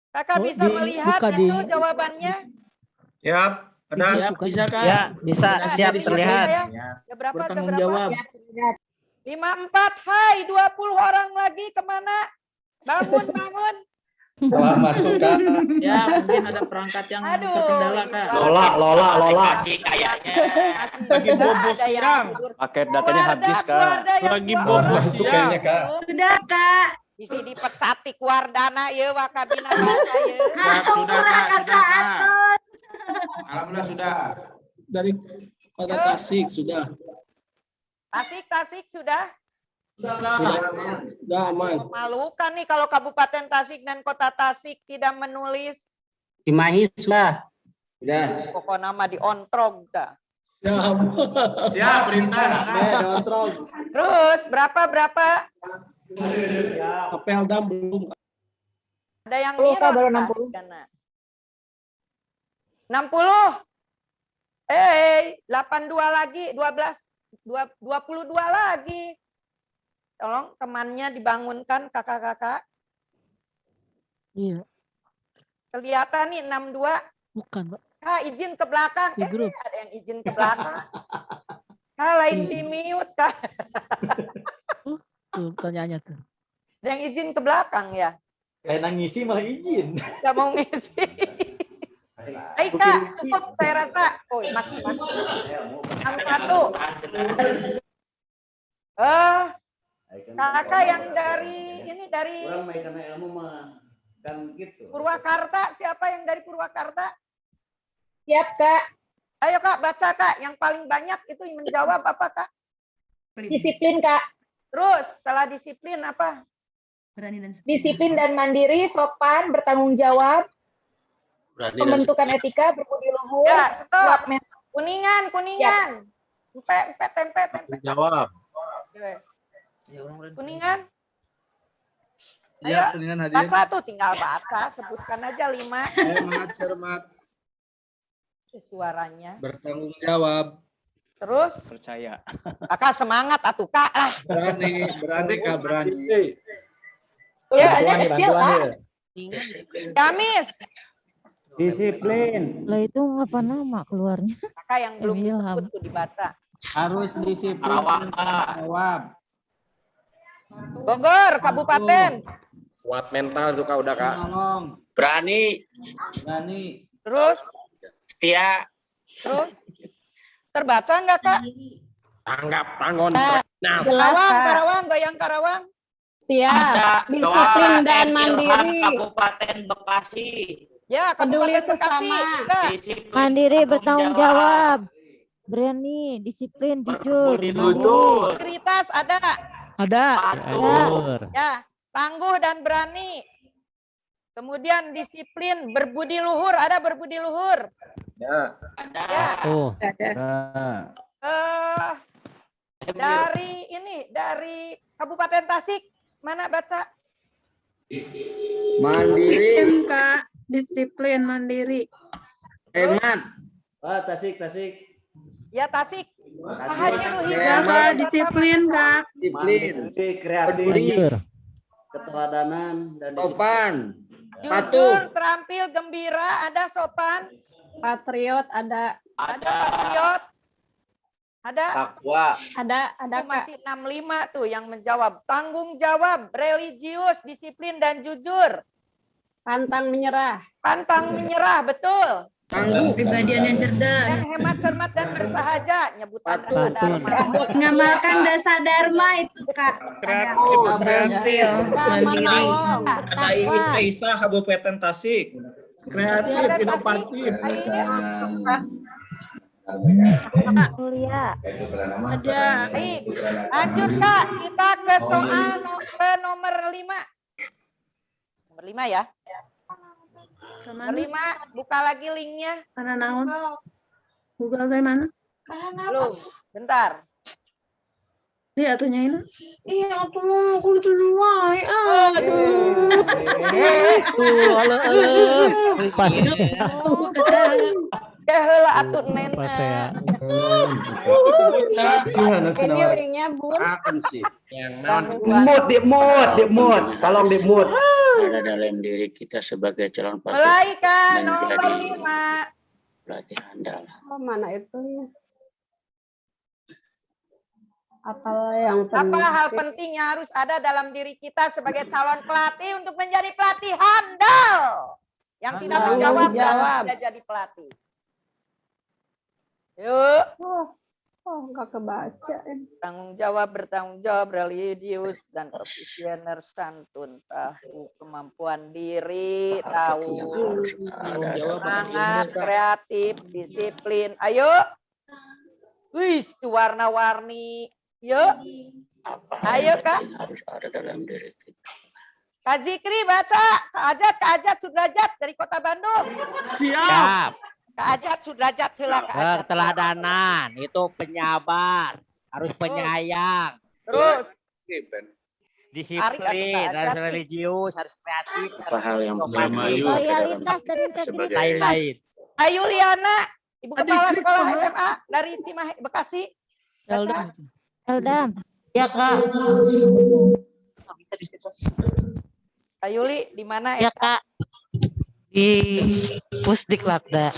Kakak Oh, bisa melihat buka itu di- jawabannya? Siap. Siap, bisa Kak. Ya, bisa. Nah, Siap, dilihat terlihat. ya. Ya berapa? Bertanggung jawab. 54, hai 20 orang lagi kemana? Bangun. Telah masuk, Kak. Ya, mungkin ada perangkat yang Aduh. terkendala Kak. Lola. kayaknya. Lagi bobo siang. Paket datanya habis, Kak. Lagi bobo siang. Kak. Sudah, Kak. Isi dipecati kuardana ya wakabina bahasa ya. Sudah, Kak. Alhamdulillah sudah. Dari Kota Tasik sudah. Tasik sudah. Sudah aman. Malukan nih kalau Kabupaten Tasik dan Kota Tasik tidak menulis. Cimahi sudah. Sudah. Pokok nama diontrog dah. Siap, perintah. Terus berapa? Peldam belum. Ada yang 60, Kak, baru Kak? 60. Diana. 60. 82 lagi, 22 lagi. Tolong temannya dibangunkan kakak-kakak. Iya, Kelihatan nih 62. bukan, Pak. Kak, izin ke belakang. Di grup. Ada yang izin ke belakang. Kak, lain di mute, Kak. Tuh pertanyaannya tuh. Ada yang izin ke belakang ya? Kayak ngisi malah izin. Gak mau ngisi. Baik, Kak. Cukup saya rasa. Oh, masih. 61. Kakak yang dari Orang main karena ilmu mah kan gitu. Purwakarta. Siapa yang dari Purwakarta? Siap, Kak. Ayo, Kak, baca, Kak. Yang paling banyak itu menjawab apa, Kak? Disiplin, Kak. Terus, setelah disiplin apa? Berani dan Disiplin dan mandiri, sopan, bertanggung jawab, pembentukan etika, berbudi luhur, Ya, stop. kuat mental. Kuningan. Tempe. Jawab. Kuningan. Ya, Ayo, dengan hadir. baca tuh, tinggal baca. Sebutkan aja 5. Cermat, Suaranya. bertanggung jawab, Terus, Percaya. Kakak semangat atuh, Kak. Lah. berani Kak, berani. Ya, Kecil, Kak. Kamis. Disiplin. Lah itu ngapa nama keluarnya? Kakak yang belum Ilham. disebut tuh dibaca. Harus disiplin. Jawab. Bogor, Kabupaten. Kuat mental suka udah Kak. Tolong. Berani, Terus, setia, terus. Terbaca nggak, Kak? Tanggap tangon. Nas. Karawang, goyang Karawang. Siap. Disiplin dan mandiri. Kabupaten Bekasi. Ya, Peduli Kabupaten Bekasi. sesama. Udah. Disiplin, Mandiri, bertanggung jawab. Berani, disiplin, jujur. Integritas ada. Ada. Ya, tangguh dan berani. Kemudian disiplin, berbudi luhur, ada berbudi luhur. Ya. Ya. Tuh. Dari Kabupaten Tasik, mana baca? Mandiri. Kak. Disiplin, mandiri. Hemat. Tasik. Ya, Tasik. Haji Ruhida. Ya, Kak, disiplin, Kak. Disiplin. Kreatif. Peduli. Keteladanan dan Sopan. Jujur, terampil, gembira, ada sopan, Patriot ada. ada patriot, ada. Takwa. Ada Oh, Kak. masih 65 tuh yang menjawab. Tanggung jawab, religius, disiplin dan jujur. Pantang menyerah. Pantang menyerah, betul. Tangguh. Kepribadian yang cerdas. Dan hemat, cermat dan bersahaja. Nyebutan Patuh. dharma. Mengamalkan dasar dharma itu, Kak. Terampil, mandiri. Ada Iis Aisyah, Kabupaten Tasik. Kreatif, inovatif. Mulia. Ada. Baik, lanjut Kak. Kita ke soal nomor 5. Nomor 5 ya. Nomor 5, buka lagi linknya. Mana naon? Google teh mana? Belum, bentar. Iya atunya ini. Iya tuh, aku dulu wae. Aduh. Pas. Heula atuh nena. Pas ya. Ini linknya Bun. Di mood. Tolong di mood. ada dalam diri kita sebagai calon pelatih Mulai Kak, nomor menjadi 5. pelatih handal. Oh, mana itu? Apa yang Apa hal penting yang harus ada dalam diri kita sebagai calon pelatih untuk menjadi pelatih handal? Yang tidak menjawab dan tidak jadi pelatih. Yuk. enggak kebaca. Bertanggung jawab, religius dan profesioner, santun, tahu kemampuan diri, tahu semangat, kreatif, disiplin. Ayo. Wis, warna-warni. Yuk. Ayo Kak. Harus ada dalam diri kita. Kak Zikri baca. Kak Ajat, Sudrajat dari Kota Bandung. Siap. Kak Ajat Sudrajat heula Kak Ajat. Keteladanan itu penyabar, harus penyayang, Terus disiplin, harus religius, harus kreatif, Apa hal yang inovatif, Loyalitas dan integritas. lain-lain. Ayu Liana, Ibu Kepala Sekolah SMA dari Cimahi Bekasi. Baca. Eldam. Ya, Kak. Bisa di situ. Kak Yuli di mana Ya, Kak. Di Pusdiklatda.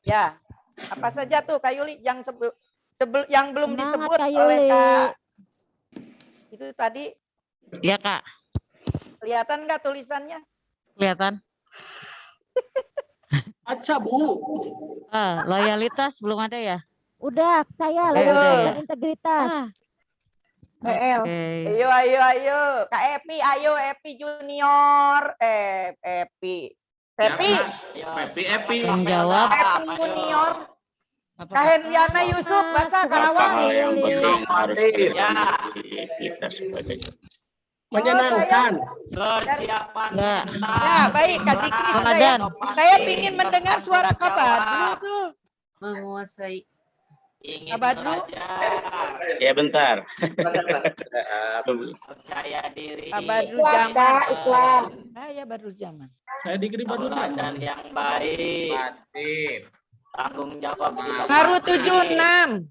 Ya. Apa saja tuh Kak Yuli yang yang belum Semangat, disebut Kak oleh Yuli. Kak itu tadi Ya, Kak. kelihatan nggak tulisannya? Kelihatan. Aca, Bu. Loyalitas belum ada ya? Udah, saya Udah loyalitas ya? dan integritas. Ayo, ayo. Kak Epi, ayo Epi Junior. Epi. Epi. Epi. Menjawab. Epi Junior. Kak Hendriana Yusuf, baca Apa Karawang. hal yang penting harus terjadi kita sebagai Menyenangkan. Enggak. Ya, baik Kak Zikri. Ramadan. Saya ingin mendengar suara Kak Badru tuh. Menguasai. Kak Badru. Ya bentar. Percaya diri. Kak Badru Ikhlas, Zaman. Kak, ikhlas. Ya Badru Zaman. Saya dikiri Badru Zaman. Dan yang baik. Tanggung jawab. Baru 76.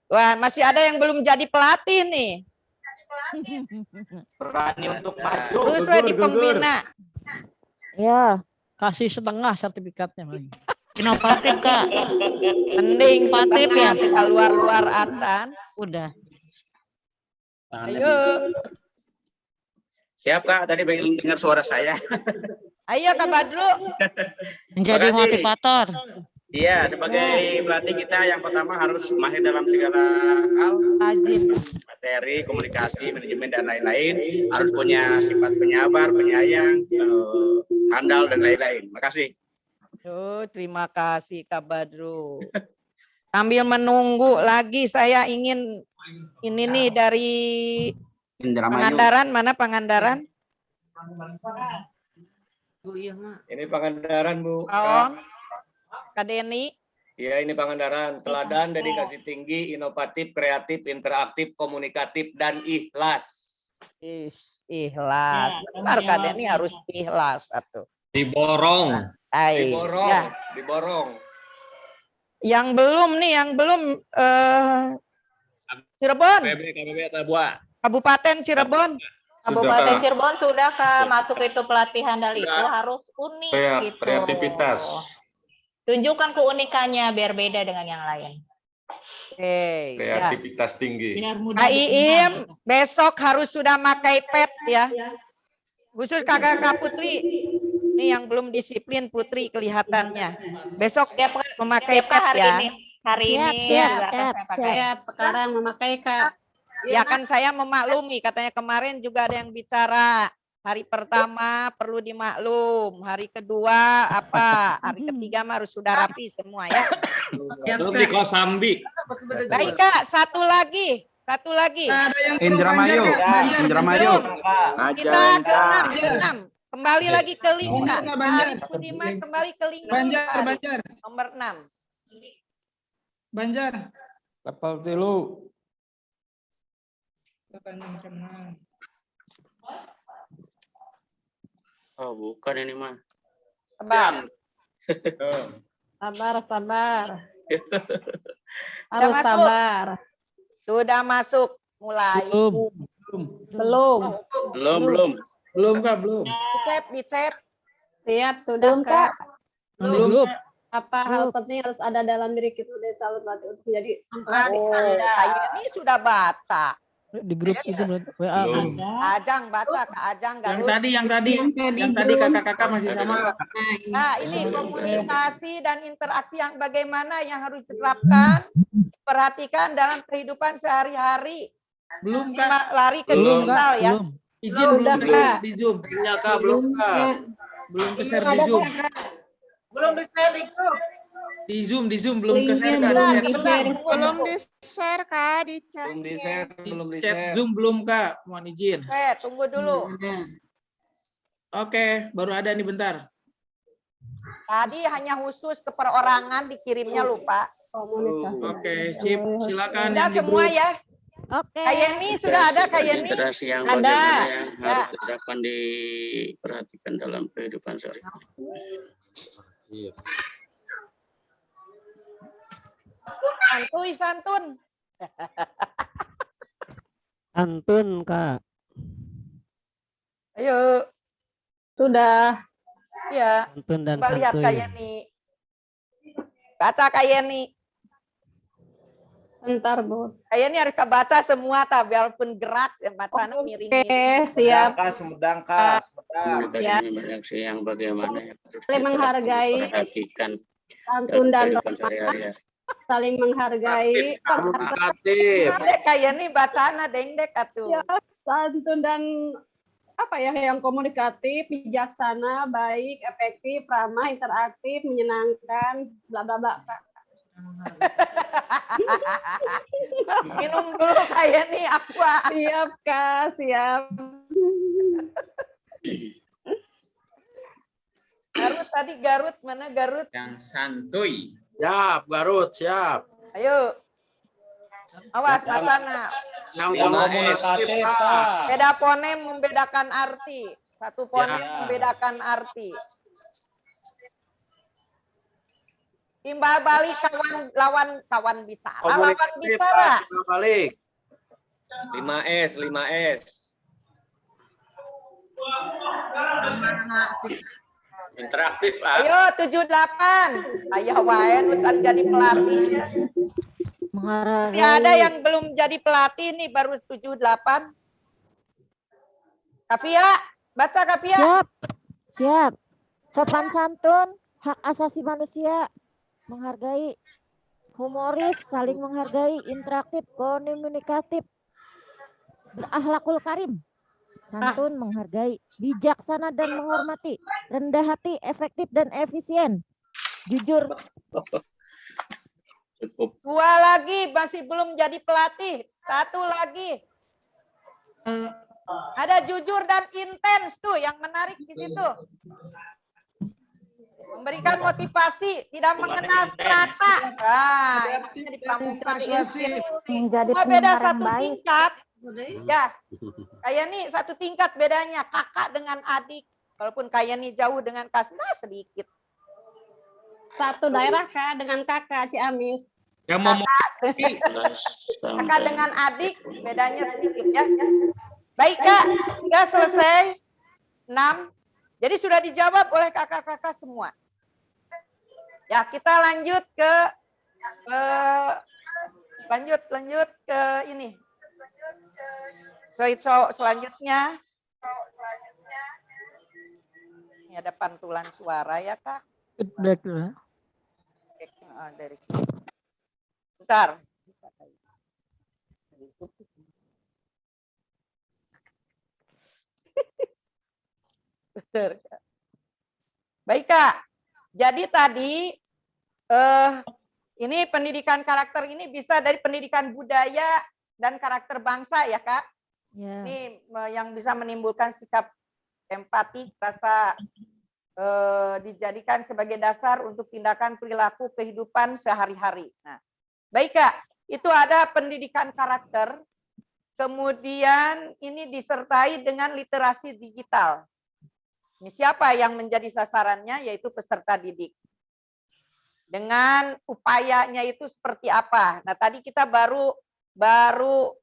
Wah, masih ada yang belum jadi pelatih nih. Berani untuk maju. Terus di pembina. Ya. Kasih setengah sertifikatnya. Bang. Inovatif, Kak. Mending Inovatif setengah ya? kita luar-luar atan. Udah. Ayo. Siap Kak, tadi pengen dengar suara saya. Ayo Kak Badru. Menjadi Makasih. motivator. Iya, sebagai pelatih kita yang pertama harus mahir dalam segala hal, Rajin. materi, komunikasi, manajemen dan lain-lain. Harus punya sifat penyabar, penyayang, handal dan lain-lain. Makasih. Oh, terima kasih Kak Badru. Sambil menunggu lagi saya ingin ini nih dari Indramayu. Pangandaran, mana Pangandaran? Bu, iya, Mak. Ini Pangandaran, Bu. Oh, Kak Deni. Iya, ini Pangandaran. Teladan, dedikasi tinggi, inovatif, kreatif, interaktif, komunikatif, dan ikhlas. Ikhlas. Benar Kak Deni harus ikhlas satu. Diborong. Diborong. Ya. Diborong. Yang belum nih, yang belum Cirebon, KBB Tabua. Kabupaten Cirebon. Kabupaten Cirebon sudah Kak, masuk itu pelatihan dan itu harus unik gitu. Kreativitas. Tunjukkan keunikannya biar beda dengan yang lain. Oke. Kreativitas tinggi. Kak Iim, besok harus sudah pakai pet ya. Khusus kakak Putri. Ini yang belum disiplin Putri kelihatannya. Besok memakai pet hari ya. ini. Hari ini juga akan saya pakai. Sekarang memakai, Kak. Ya kan saya memaklumi, katanya kemarin juga ada yang bicara. Hari pertama perlu dimaklum, hari kedua apa, hari ketiga mah harus sudah rapi semua ya. Di Kosambi. Baik Kak, satu lagi. Indramayu. Indramayu. Kita ke 6. Kembali lagi ke 5. Kembali ke 5. Banjar. Nomor 6. Banjar. Level tilu. Oh, bukan ini mah. Sabar. Harus sabar. Sudah masuk mulai. Belum. Belum Kak, belum. Dicet. Siap, sudah, Kak. Belum. Apa hal penting harus ada dalam diri kita dan selalu berlatih untuk menjadi Ini sudah baca. Di grup itu WA. Ajang baca, Kak Ajang. Yang tadi kakak-kakak masih sama. Nah, ini komunikasi dan interaksi yang bagaimana yang harus diterapkan, perhatikan dalam kehidupan sehari-hari. Belum Kak. Lari ke digital ya. Izin belum Kak di Zoom. Ya Kak, belum Kak. Belum ke share di Zoom. Belum di-share di grup. Di Zoom belum ke share Kak. Belum di-share Kak, di chat. Belum di Chat share. Zoom belum Kak, mohon izin. Tunggu dulu. Oke, baru ada nih bentar. Tadi hanya khusus ke perorangan dikirimnya lupa. Oke, sip. Silakan Sudah yang di semua grup. ya. Oke. Kayeni sudah ada Kayeni? Literasi yang Ada. bagaimana yang Ya. harus diterapkan diperhatikan dalam kehidupan sehari-hari. Santuy santun. Antun, Kak. Ayo. Sudah. Ya. Antun dan Coba lihat santuy. Kayeni. Baca Kayeni. Bentar, Bu. Kayeni harus baca semua tak biarpun gerak ya bacanya miring-miring. Oke, siap. Sumedang, Kak. Sumedang. Komunikasi reaksi yang bagaimana yang harus Saling menghargai, diperhatikan santun dan kehidupan ramah, sehari-hari. saling menghargai, Komunikatif. Kayeni bacana dengdek atuh. ya, santun dan apa ya yang komunikatif, bijaksana, baik, efektif, ramah, interaktif, menyenangkan, bla bla bla. Kak. Minum dulu Kayeni aqua. Siap, Kak, siap. Garut tadi Garut mana Garut? Yang santuy. Siap, Garut, siap. Ayo. Awas bacana. Yang komunikatif, Kak. Beda fonem membedakan arti. Satu fonem Ya. membedakan arti. Timbal balik lawan kawan bicara. Lawan Komunikatif, bicara. Kak. Balik. 5S, 5S. Interaktif, ah. Ayo 78. Ayah wae bukan jadi pelatih. Masih ada yang belum jadi pelatih nih baru 78. Kavia, baca Kavia. Siap. Siap. Sopan santun, hak asasi manusia, menghargai, humoris, saling menghargai, interaktif, komunikatif, berakhlakul karim, santun, menghargai, bijaksana dan menghormati, rendah hati, efektif dan efisien, jujur. Cukup. Dua lagi masih belum jadi pelatih. Satu lagi. Ada jujur dan intens tuh yang menarik di situ. Memberikan motivasi, tidak mengenal strata. Nah, ini di pramuka Menjadi cuma beda pendengar yang satu baik. tingkat. Ya, kayak nih satu tingkat bedanya kakak dengan adik. Walaupun kayak nih jauh dengan Kasna sedikit. Satu daerah, Kak, dengan kakak Ciamis. Yang mau Kakak dengan adik bedanya sedikit ya. Baik Kak, sudah selesai. 6. Jadi sudah dijawab oleh kakak-kakak semua. Ya, kita lanjut ke lanjut ke ini. Slide selanjutnya. Ini ada pantulan suara ya Kak. Dari sini. Bentar. Baik Kak. Jadi tadi ini pendidikan karakter ini bisa dari pendidikan budaya dan karakter bangsa ya Kak. Ya. Ini yang bisa menimbulkan sikap empati, rasa dijadikan sebagai dasar untuk tindakan perilaku kehidupan sehari-hari. Nah, baik Kak, itu ada pendidikan karakter, kemudian ini disertai dengan literasi digital. Ini siapa yang menjadi sasarannya, yaitu peserta didik. Dengan upayanya itu seperti apa? Nah, tadi kita baru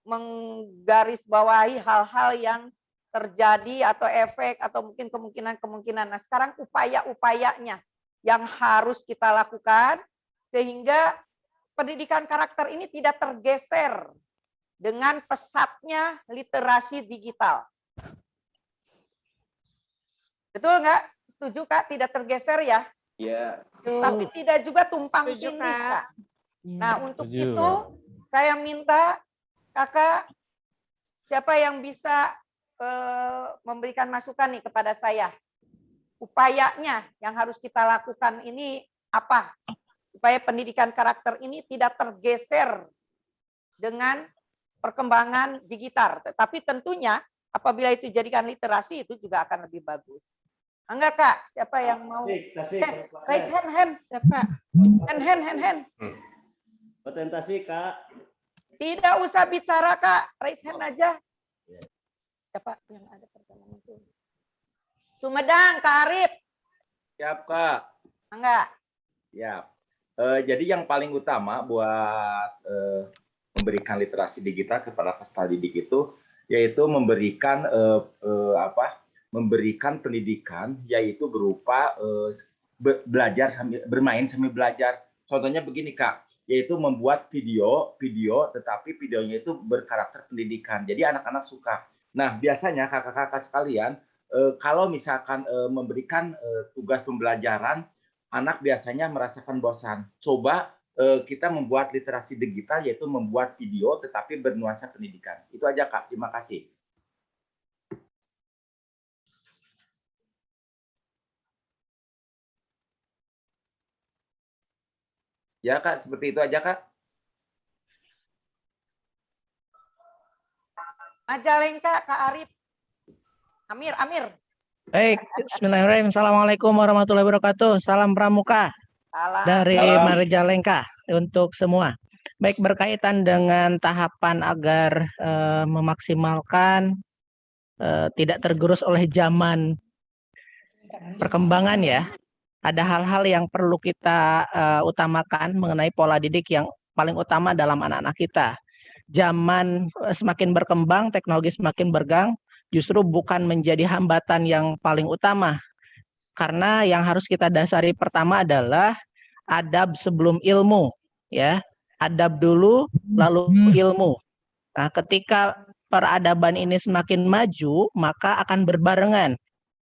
menggarisbawahi hal-hal yang terjadi atau efek atau mungkin kemungkinan. Nah, sekarang upaya-upayanya yang harus kita lakukan sehingga pendidikan karakter ini tidak tergeser dengan pesatnya literasi digital. Betul nggak? Setuju Kak? Tidak tergeser ya? Iya. Tapi tidak juga tumpang tindih Kak. Nah, untuk itu saya minta Kakak, siapa yang bisa memberikan masukan nih kepada saya. Upayanya yang harus kita lakukan ini apa? Supaya pendidikan karakter ini tidak tergeser dengan perkembangan digital. Tapi tentunya apabila itu jadikan literasi itu juga akan lebih bagus. Enggak Kak, siapa yang mau? Tasik. Raise hand. Siapa? Hand. Presentasi Kak. Tidak usah bicara Kak, raise hand aja. Siapa yang ada pertama muncul? Sumedang, Kak Arif. Siap, Kak. Enggak. Siap. Jadi yang paling utama buat memberikan literasi digital kepada peserta didik itu yaitu memberikan memberikan pendidikan yaitu berupa belajar sambil bermain sambil belajar. Contohnya begini Kak, yaitu membuat video tetapi videonya itu berkarakter pendidikan. Jadi anak-anak suka. Nah, biasanya kakak-kakak sekalian kalau misalkan memberikan tugas pembelajaran, anak biasanya merasakan bosan. Coba kita membuat literasi digital yaitu membuat video tetapi bernuansa pendidikan. Itu aja Kak, terima kasih. Ya Kak, seperti itu aja Kak. Majalengka, Kak Arif. Amir. Baik, bismillahirrahmanirrahim. Assalamualaikum warahmatullahi wabarakatuh. Salam Pramuka dari Majalengka untuk semua. Baik, berkaitan dengan tahapan agar memaksimalkan tidak tergerus oleh zaman perkembangan ya. Ada hal-hal yang perlu kita utamakan mengenai pola didik yang paling utama dalam anak-anak kita. Zaman semakin berkembang, teknologi semakin bergang, justru bukan menjadi hambatan yang paling utama. Karena yang harus kita dasari pertama adalah adab sebelum ilmu, ya. Adab dulu, lalu ilmu. Nah, ketika peradaban ini semakin maju, maka akan berbarengan.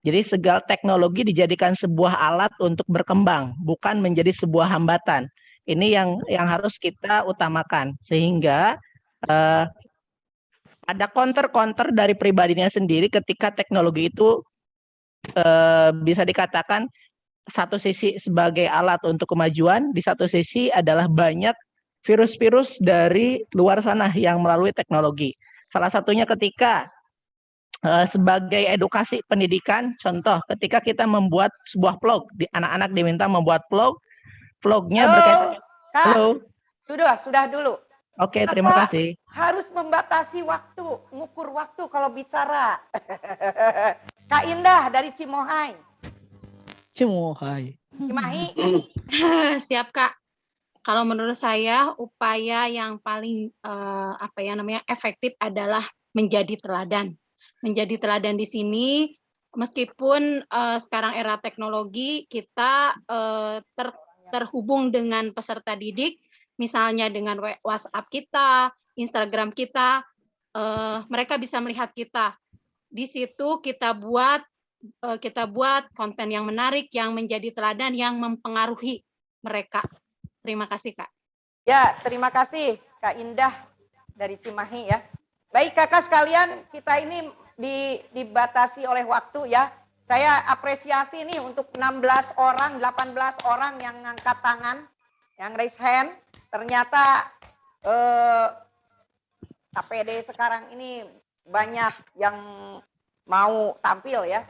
Jadi segala teknologi dijadikan sebuah alat untuk berkembang, bukan menjadi sebuah hambatan. Ini yang harus kita utamakan, sehingga ada counter dari pribadinya sendiri ketika teknologi itu bisa dikatakan satu sisi sebagai alat untuk kemajuan, di satu sisi adalah banyak virus-virus dari luar sana yang melalui teknologi. Salah satunya ketika sebagai edukasi pendidikan, contoh ketika kita membuat sebuah vlog, anak-anak diminta membuat vlognya berkaitan. Halo. Sudah dulu. Oke, terima kasih. Harus membatasi waktu, ngukur waktu kalau bicara. Kak Indah dari Cimohai. Cimahi. Siap Kak. Kalau menurut saya upaya yang paling efektif adalah menjadi teladan. Menjadi teladan di sini, meskipun sekarang era teknologi kita terhubung dengan peserta didik, misalnya dengan WhatsApp kita, Instagram kita, mereka bisa melihat kita. Di situ kita buat konten yang menarik, yang menjadi teladan, yang mempengaruhi mereka. Terima kasih Kak. Ya, terima kasih Kak Indah dari Cimahi ya. Baik kakak sekalian, kita ini dibatasi oleh waktu ya. Saya apresiasi nih untuk 16 orang, 18 orang yang ngangkat tangan, yang raise hand. Ternyata KPD sekarang ini banyak yang mau tampil ya.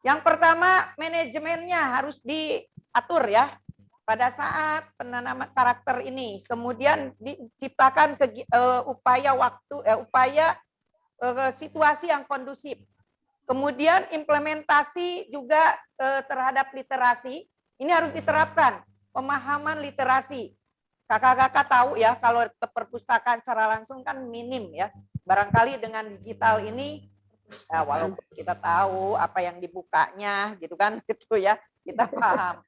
Yang pertama, manajemennya harus diatur ya pada saat penanaman karakter ini. Kemudian diciptakan upaya situasi yang kondusif. Kemudian implementasi juga terhadap literasi, ini harus diterapkan, pemahaman literasi. Kakak-kakak tahu ya, kalau ke perpustakaan secara langsung kan minim ya. Barangkali dengan digital ini, ya walaupun kita tahu apa yang dibukanya gitu kan, gitu ya, kita paham.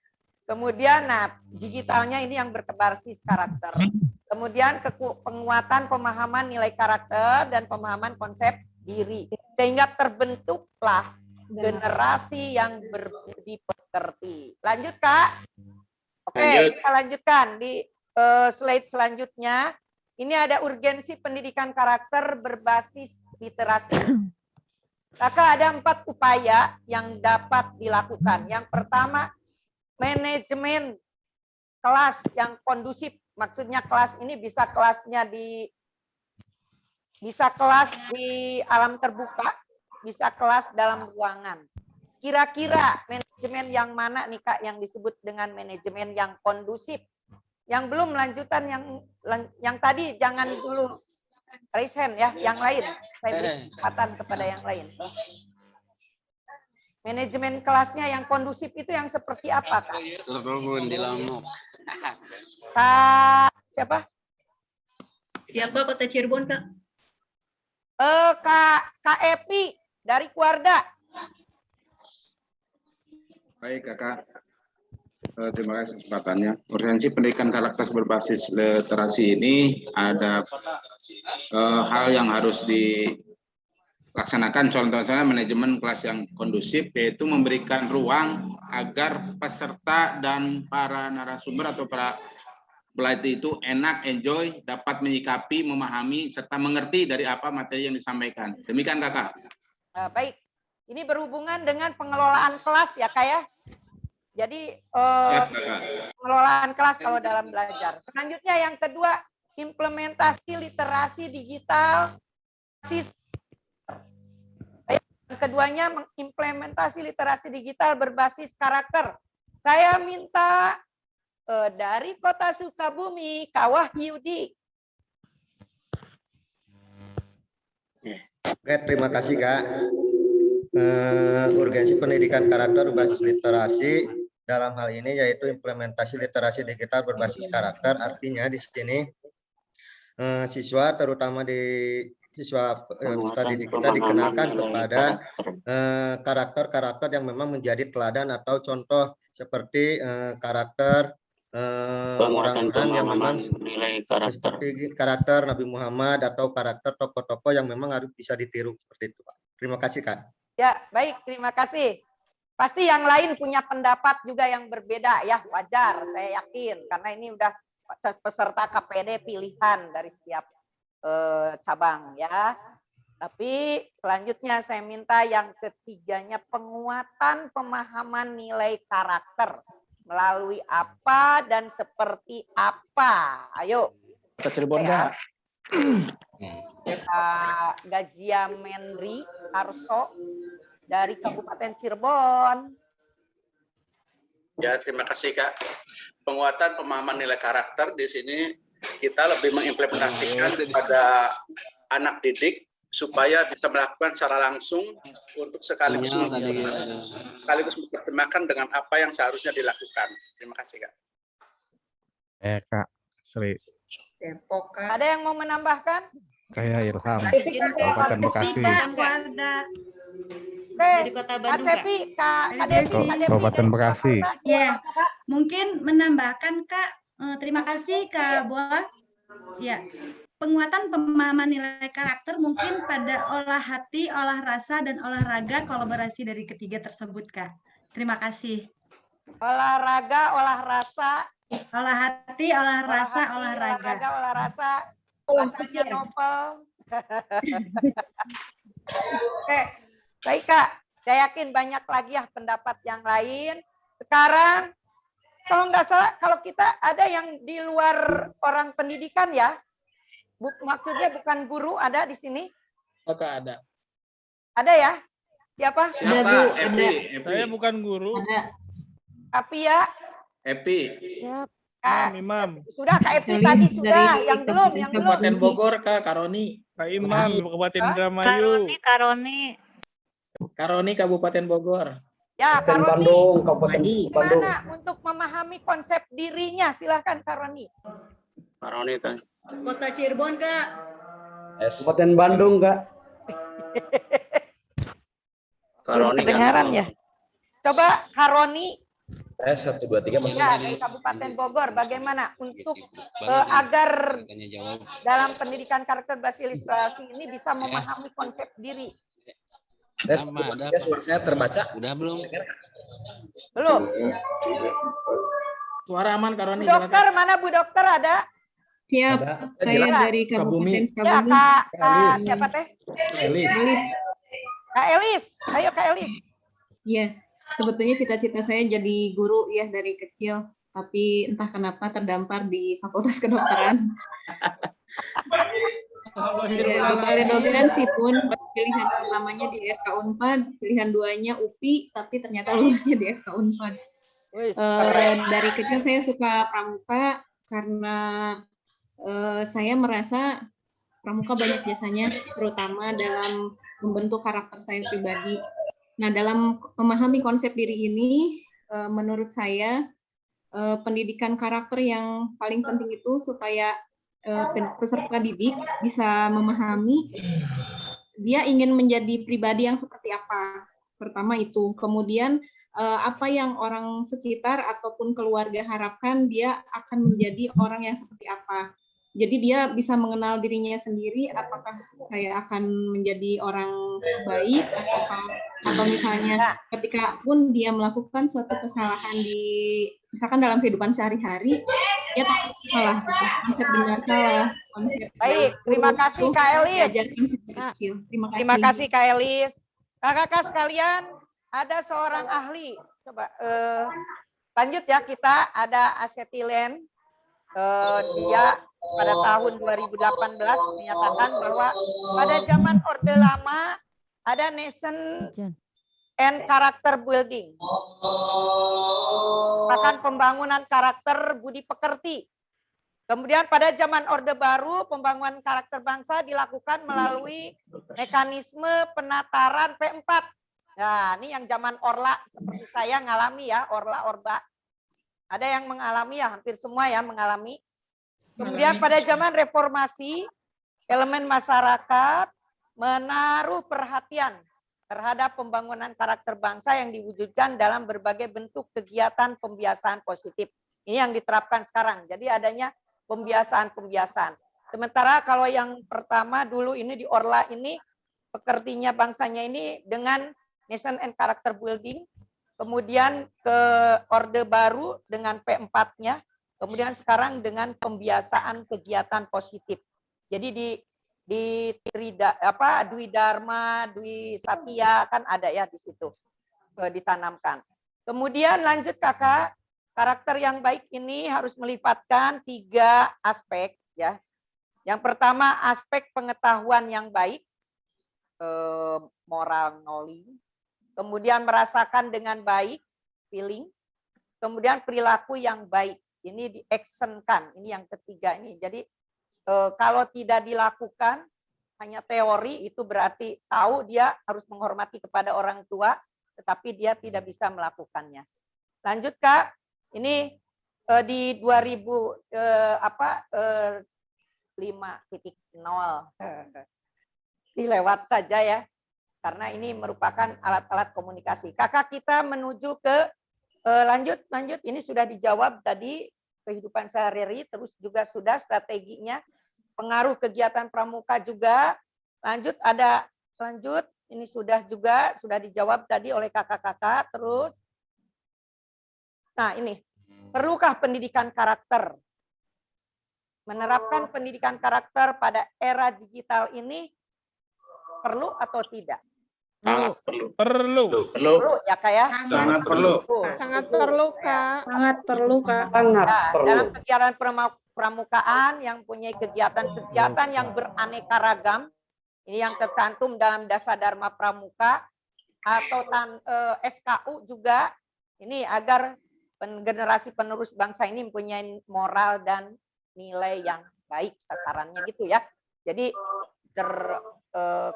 Kemudian, nah digitalnya ini yang berbasis karakter. Kemudian penguatan pemahaman nilai karakter dan pemahaman konsep diri. Sehingga terbentuklah generasi yang berbudi pekerti. Lanjut Kak. Oke, kita lanjutkan di slide selanjutnya. Ini ada urgensi pendidikan karakter berbasis literasi. Kakak ada 4 upaya yang dapat dilakukan. Yang pertama, manajemen kelas yang kondusif. Maksudnya kelas ini bisa kelas di alam terbuka, bisa kelas dalam ruangan. Kira-kira manajemen yang mana nih Kak yang disebut dengan manajemen yang kondusif? Yang belum lanjutan yang tadi jangan dulu raise hand ya, yang lain. Saya beri kesempatan kepada yang lain. Manajemen kelasnya yang kondusif itu yang seperti apa, Kak? Kak siapa? Siapa Kota Cirebon, Kak? Kak Epi dari Kuarda. Baik, Kakak. Terima kasih kesempatannya. Organisasi pendidikan karakter berbasis literasi ini ada hal yang harus dilaksanakan. Contohnya manajemen kelas yang kondusif, yaitu memberikan ruang agar peserta dan para narasumber atau para pelatih itu enak, enjoy, dapat menyikapi, memahami, serta mengerti dari apa materi yang disampaikan. Demikian, Kakak. Baik, ini berhubungan dengan pengelolaan kelas ya, Kak ya? Jadi pengelolaan kelas kalau dalam belajar. Selanjutnya yang kedua, implementasi literasi digital. Yang keduanya mengimplementasi literasi digital berbasis karakter. Saya minta dari Kota Sukabumi, Kak Wahyudi. Oke, terima kasih Kak. Urgensi pendidikan karakter berbasis literasi dalam hal ini yaitu implementasi literasi digital berbasis karakter. Artinya di sini siswa terutama di siswa peserta didik kita dikenalkan kepada karakter-karakter yang memang menjadi teladan atau contoh seperti karakter orang-orang yang memang seperti karakter Nabi Muhammad atau karakter tokoh-tokoh yang memang harus bisa ditiru seperti itu, Pak. Terima kasih, Kak. Ya, baik, terima kasih. Pasti yang lain punya pendapat juga yang berbeda ya, wajar, saya yakin karena ini udah peserta KPD pilihan dari setiap cabang ya. Tapi selanjutnya saya minta yang ketiganya penguatan pemahaman nilai karakter melalui apa dan seperti apa. Ayo. Kota Cirebon ya. Gazia Mendri Arso dari Kabupaten Cirebon. Ya, terima kasih Kak. Penguatan pemahaman nilai karakter di sini kita lebih mengimplementasikan kepada anak didik supaya bisa melakukan secara langsung untuk sekaligus mempertimbangkan dengan apa yang seharusnya dilakukan. Terima kasih Kak. Kak Sri. Depok. Ada yang mau menambahkan? Saya Ilham, Kabupaten Bekasi. Dari Kota Bandung, Kabupaten Bekasi. Ya, mungkin menambahkan Kak. Terima kasih Kak Boa. Ya, penguatan pemahaman nilai karakter mungkin pada olah hati, olah rasa, dan olahraga kolaborasi dari ketiga tersebut Kak. Terima kasih. Olahraga, olah rasa. Olah hati, olah rasa, olahraga. Olah rasa. Bacanya novel. Oke, baik Kak. Saya yakin banyak lagi ya pendapat yang lain. Sekarang, kalau nggak salah, kalau kita ada yang di luar orang pendidikan ya, maksudnya bukan guru ada di sini? Oke, ada. Ada ya? Siapa? Siapa? Epi. Saya bukan guru. Ada. Tapi ya. Epi. Imam. Sudah Kak Epi tadi sudah, yang belum. Kabupaten Bogor Kak Karoni. Kak Imam Kabupaten Indramayu. Karoni Kabupaten Bogor. Ya, Karoni. Bandung, Kabupaten Bandung. Gimana untuk memahami konsep dirinya? Silakan Karoni. Karoni tadi. Kota Cirebon Kak. Kabupaten Bandung Kak. Karoni. Kedengaran ya. Coba Karoni. 1, 2, 3 masuk. Ya, di Kabupaten Bogor, bagaimana untuk agar dalam pendidikan karakter berbasis literasi ini bisa memahami konsep diri? Suara saya terbaca. Udah belum? Belum. Suara aman Karoni. Bu Dokter, mana Bu Dokter ada? Siap, saya dari Kabupaten Sukabumi. Ya, Kak siapa teh? Elis. Kak Elis, ayo Kak Elis. Iya, sebetulnya cita-cita saya jadi guru ya dari kecil, tapi entah kenapa terdampar di Fakultas Kedokteran. Ya, Bapak sih pun pilihan pertamanya di FK Unpad, pilihan duanya UPI, tapi ternyata lulusnya di FK Unpad. Dari kecil saya suka pramuka karena saya merasa pramuka banyak jasanya, terutama dalam membentuk karakter saya pribadi. Nah, dalam memahami konsep diri ini, menurut saya pendidikan karakter yang paling penting itu supaya peserta didik bisa memahami dia ingin menjadi pribadi yang seperti apa. Pertama itu, kemudian apa yang orang sekitar ataupun keluarga harapkan dia akan menjadi orang yang seperti apa. Jadi dia bisa mengenal dirinya sendiri, apakah saya akan menjadi orang baik atau misalnya ketika pun dia melakukan suatu kesalahan misalkan dalam kehidupan sehari-hari, dia takut salah, gitu. Konsep benar salah, konsep. Baik, terima kasih Kak Elis. Terima kasih Kak Elis. Kakak-kakak sekalian, ada seorang ahli. Coba lanjut ya, kita ada asetilen. Dia pada tahun 2018 menyatakan bahwa pada zaman Orde Lama ada nation and character building, bahkan pembangunan karakter budi pekerti. Kemudian pada zaman Orde Baru pembangunan karakter bangsa dilakukan melalui mekanisme penataran P4. Nah, ini yang zaman Orla seperti saya ngalami ya, Orla Orba. Ada yang mengalami ya, hampir semua ya mengalami. Kemudian pada zaman reformasi, elemen masyarakat menaruh perhatian terhadap pembangunan karakter bangsa yang diwujudkan dalam berbagai bentuk kegiatan pembiasaan positif. Ini yang diterapkan sekarang. Jadi adanya pembiasaan-pembiasaan. Sementara kalau yang pertama dulu ini di Orla ini, pekertinya bangsanya ini dengan Nation and Character Building, kemudian ke Orde Baru dengan P4-nya, kemudian sekarang dengan pembiasaan kegiatan positif. Jadi di Dwi Dharma, Dwi Satya kan ada ya di situ ditanamkan. Kemudian lanjut Kakak, karakter yang baik ini harus melibatkan 3 aspek ya. Yang pertama aspek pengetahuan yang baik, moral knowledge. Kemudian merasakan dengan baik, feeling. Kemudian perilaku yang baik, ini di-actionkan. Ini yang ketiga ini. Jadi kalau tidak dilakukan, hanya teori, itu berarti tahu dia harus menghormati kepada orang tua, tetapi dia tidak bisa melakukannya. Lanjut Kak, ini di 5.0 dilewat saja ya. Karena ini merupakan alat-alat komunikasi. Kakak kita menuju ke lanjut. Ini sudah dijawab tadi kehidupan sehari-hari, terus juga sudah strateginya, pengaruh kegiatan pramuka juga. Lanjut ini sudah dijawab tadi oleh kakak-kakak. Terus, nah ini perlukah pendidikan karakter? Menerapkan pendidikan karakter pada era digital ini perlu atau tidak? Sangat perlu. Perlu ya Kak ya? Sangat perlu. Sangat perlu Kak. Sangat perlu Kak. Dalam kegiatan pramukaan yang punya kegiatan yang beraneka ragam, ini yang tercantum dalam Dasar Dharma Pramuka atau SKU juga, ini agar generasi penerus bangsa ini mempunyai moral dan nilai yang baik, sasarannya gitu ya. Jadi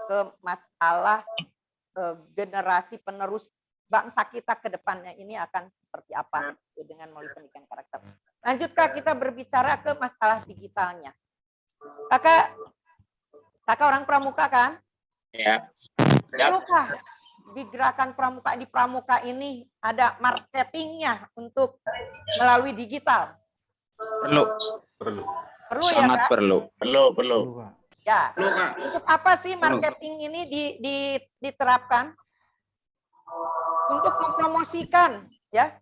ke masalah generasi penerus bangsa kita ke depannya ini akan seperti apa dengan melalui pendidikan karakter. Lanjutkah kita berbicara ke masalah digitalnya? Kakak orang pramuka kan? Ya. Perlukah di gerakan pramuka di pramuka ini ada marketingnya untuk melalui digital? Perlu ya sangat Kak? perlu. Ya, untuk apa sih marketing ini diterapkan? Untuk mempromosikan, ya.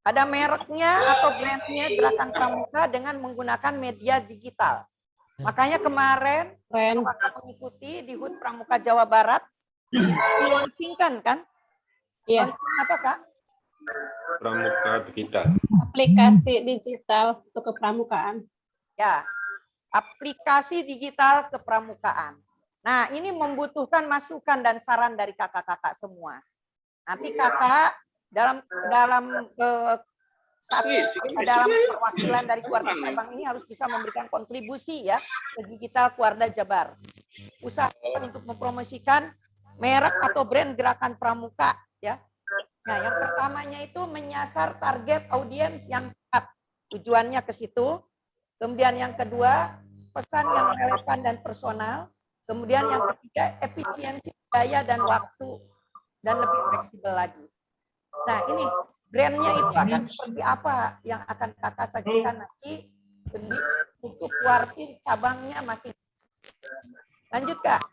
Ada mereknya atau brandnya Gerakan Pramuka dengan menggunakan media digital. Makanya kemarin Pramuka mengikuti di HUT Pramuka Jawa Barat dilaunchingkan kan? Iya. Apa Kak? Pramuka digital. Aplikasi digital untuk kepramukaan. Ya. aplikasi digital kepramukaan. Nah, ini membutuhkan masukan dan saran dari kakak-kakak semua. Nanti kakak dalam perwakilan dari Kuarda Cabang ini harus bisa memberikan kontribusi ya ke digital Kuarda Jabar. Usaha untuk mempromosikan merek atau brand gerakan pramuka ya. Nah, yang pertamanya itu menyasar target audiens yang tepat. Tujuannya ke situ. Kemudian yang kedua, pesan yang relevan dan personal. Kemudian yang ketiga, efisiensi daya dan waktu dan lebih fleksibel lagi. Nah, ini brandnya itu akan seperti apa yang akan kakak sajikan nanti untuk Kuartir cabangnya masih. Lanjut Kak.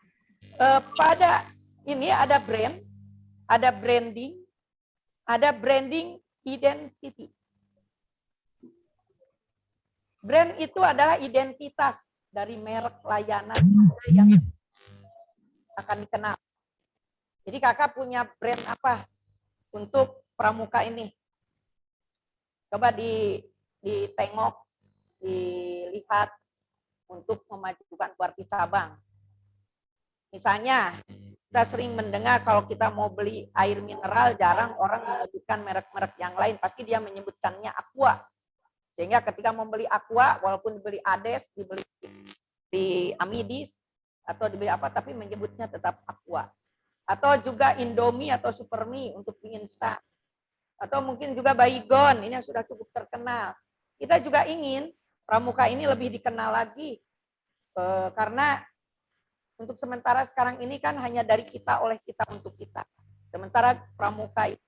Pada ini ada brand, ada branding, ada branding identity. Brand itu adalah identitas dari merek layanan yang akan dikenal. Jadi kakak punya brand apa untuk pramuka ini? Coba ditengok, dilihat untuk memajukan Kuarti cabang. Misalnya, kita sering mendengar kalau kita mau beli air mineral, jarang orang menyebutkan merek-merek yang lain. Pasti dia menyebutkannya Aqua. Sehingga ketika membeli Aqua, walaupun dibeli Ades, dibeli di Amidis, atau dibeli apa, tapi menyebutnya tetap Aqua. Atau juga Indomie atau Supermie untuk mie instan. Atau mungkin juga Baygon, ini yang sudah cukup terkenal. Kita juga ingin pramuka ini lebih dikenal lagi. Karena untuk sementara sekarang ini kan hanya dari kita, oleh kita, untuk kita. Sementara pramuka itu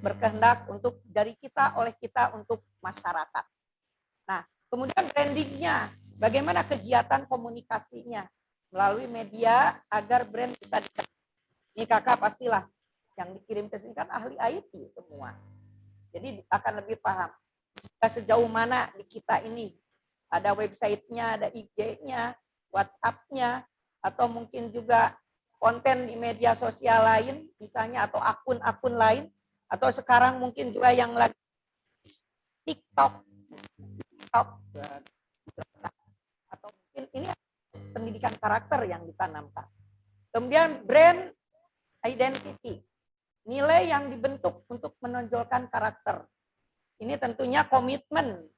berkehendak untuk dari kita, oleh kita, untuk masyarakat. Nah, kemudian brandingnya, bagaimana kegiatan komunikasinya melalui media agar brand bisa dikenal. Ini kakak pastilah yang dikirim ke sini kan ahli IT semua. Jadi akan lebih paham sejauh mana di kita ini ada websitenya, ada IG-nya, WhatsApp-nya, atau mungkin juga konten di media sosial lain, misalnya, atau akun-akun lain, atau sekarang mungkin juga yang lagi TikTok, atau mungkin ini pendidikan karakter yang ditanamkan. Kemudian brand identity, nilai yang dibentuk untuk menonjolkan karakter. Ini tentunya komitmen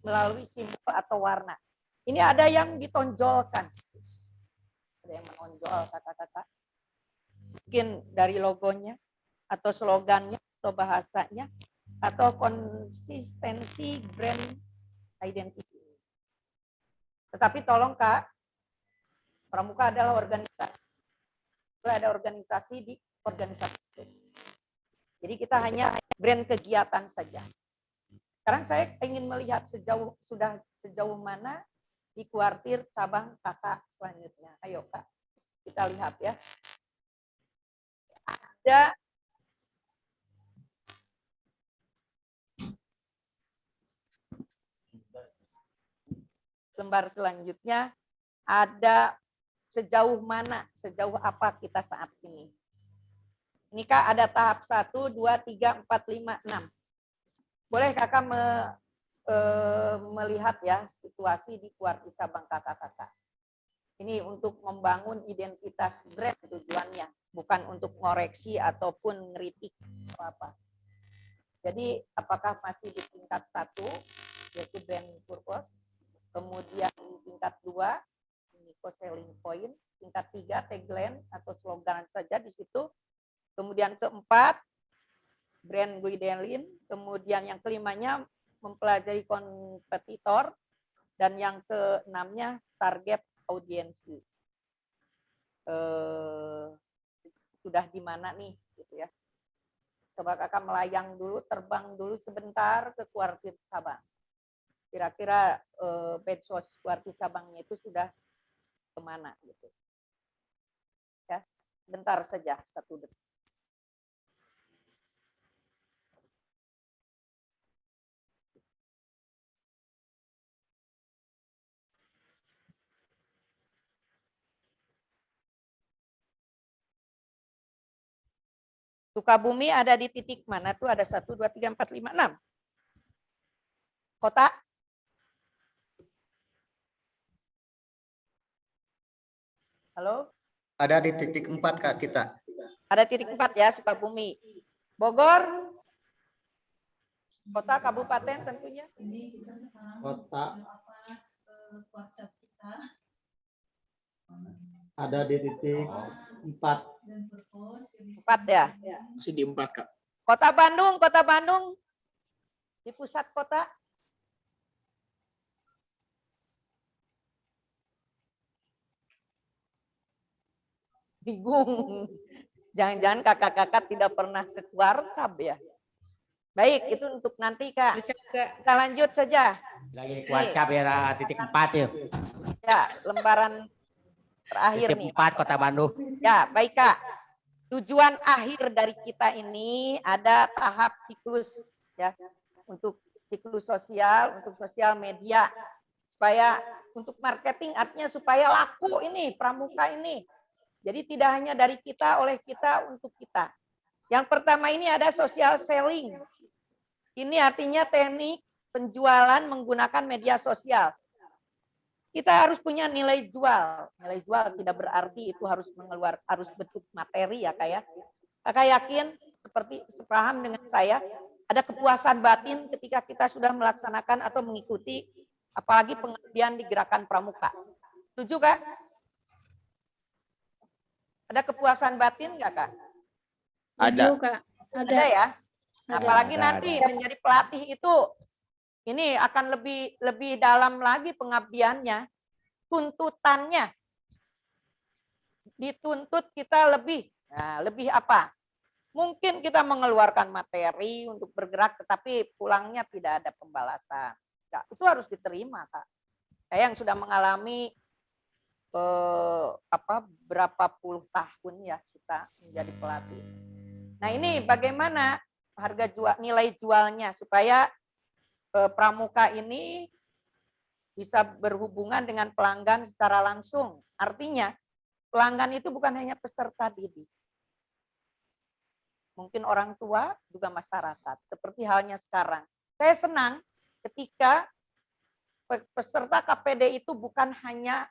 melalui simbol atau warna. Ini ada yang ditonjolkan, ada yang menonjol kata-kata, mungkin dari logonya, atau slogannya, atau bahasanya, atau konsistensi brand identity. Tetapi tolong Kak, pramuka adalah organisasi. Ada organisasi di organisasi itu. Jadi kita hanya brand kegiatan saja. Sekarang saya ingin melihat sejauh mana di Kuartir cabang kakak selanjutnya. Ayo Kak, kita lihat ya. Ada lembar selanjutnya, ada sejauh mana, sejauh apa kita saat ini. Ini Kak ada tahap 1, 2, 3, 4, 5, 6. Boleh kakak melihat ya situasi di Kuarti cabang kakak-kakak. Ini untuk membangun identitas brand tujuannya, bukan untuk ngoreksi ataupun ngeritik apa. Jadi apakah masih di tingkat 1, yaitu brand purpose, kemudian di tingkat 2, selling point, tingkat 3 tagline atau slogan saja di situ, kemudian keempat brand Guidelin, kemudian yang kelimanya mempelajari kompetitor, dan yang keenamnya target audiensi. Sudah di mana nih gitu ya. Coba kakak melayang dulu, terbang dulu sebentar ke Kuartir cabang. Kira-kira medsos Kuartir cabangnya itu sudah kemana gitu ya, bentar saja, 1 detik. Sukabumi ada di titik mana tuh? Ada 1, 2, 3, 4, 5, 6 kota. Halo? Ada di titik 4 Kak kita. Ada titik 4 ya, Sukabumi. Bogor? Kota, kabupaten tentunya. Kota ada di titik 4. 4 ya? Masih di 4, Kak. Kota Bandung. Di pusat kota. Bingung. Jangan-jangan kakak-kakak tidak pernah ke Warkab ya? Baik, itu untuk nanti Kak. Kita lanjut saja. Lagi Warkab ya titik 4 ya. Ya, lembaran terakhir Titik nih. 4 Kota Bandung. Ya, baik Kak. Tujuan akhir dari kita ini ada tahap siklus ya, untuk siklus sosial, untuk sosial media, supaya untuk marketing artinya supaya laku ini pramuka ini. Jadi tidak hanya dari kita, oleh kita, untuk kita. Yang pertama ini ada social selling. Ini artinya teknik penjualan menggunakan media sosial. Kita harus punya nilai jual. Nilai jual tidak berarti itu harus harus bentuk materi ya Kak ya. Kakak yakin seperti sepaham dengan saya, ada kepuasan batin ketika kita sudah melaksanakan atau mengikuti apalagi pengabdian di gerakan pramuka. Setuju Kak? Ada kepuasan batin nggak Kak? Ada. Kak. Ada ya. Ada. Apalagi nanti menjadi pelatih itu, ini akan lebih dalam lagi pengabdiannya, tuntutannya. Dituntut kita lebih. Nah, lebih apa? Mungkin kita mengeluarkan materi untuk bergerak, tetapi pulangnya tidak ada pembalasan. Ya, itu harus diterima, Kak. Saya yang sudah mengalami berapa puluh tahun ya kita menjadi pelatih. Nah, ini bagaimana harga jual, nilai jualnya supaya pramuka ini bisa berhubungan dengan pelanggan secara langsung. Artinya pelanggan itu bukan hanya peserta didik. Mungkin orang tua, juga masyarakat. Seperti halnya sekarang. Saya senang ketika peserta KPD itu bukan hanya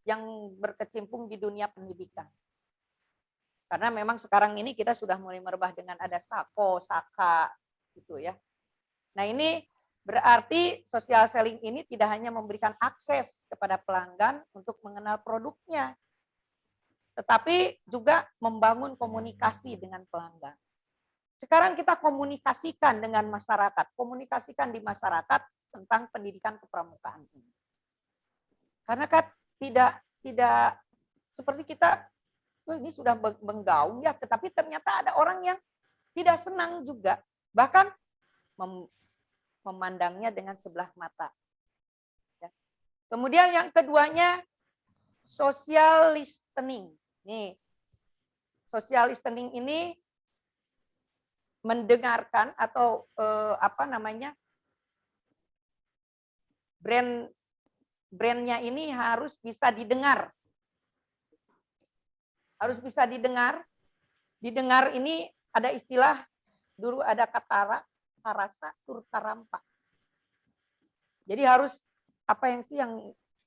yang berkecimpung di dunia pendidikan. Karena memang sekarang ini kita sudah mulai merubah dengan ada SAKO, SAKA, gitu ya. Nah ini berarti social selling ini tidak hanya memberikan akses kepada pelanggan untuk mengenal produknya, tetapi juga membangun komunikasi dengan pelanggan. Sekarang kita komunikasikan dengan masyarakat, komunikasikan di masyarakat tentang pendidikan kepramukaan ini. Karena kan tidak seperti kita, ini sudah menggaung ya, tetapi ternyata ada orang yang tidak senang juga, bahkan memandangnya dengan sebelah mata. Ya. Kemudian yang keduanya social listening. Nih, social listening ini mendengarkan atau brandnya ini harus bisa didengar. Harus bisa didengar. Didengar ini ada istilah, dulu ada kata karasa, turut karampa. Jadi harus apa yang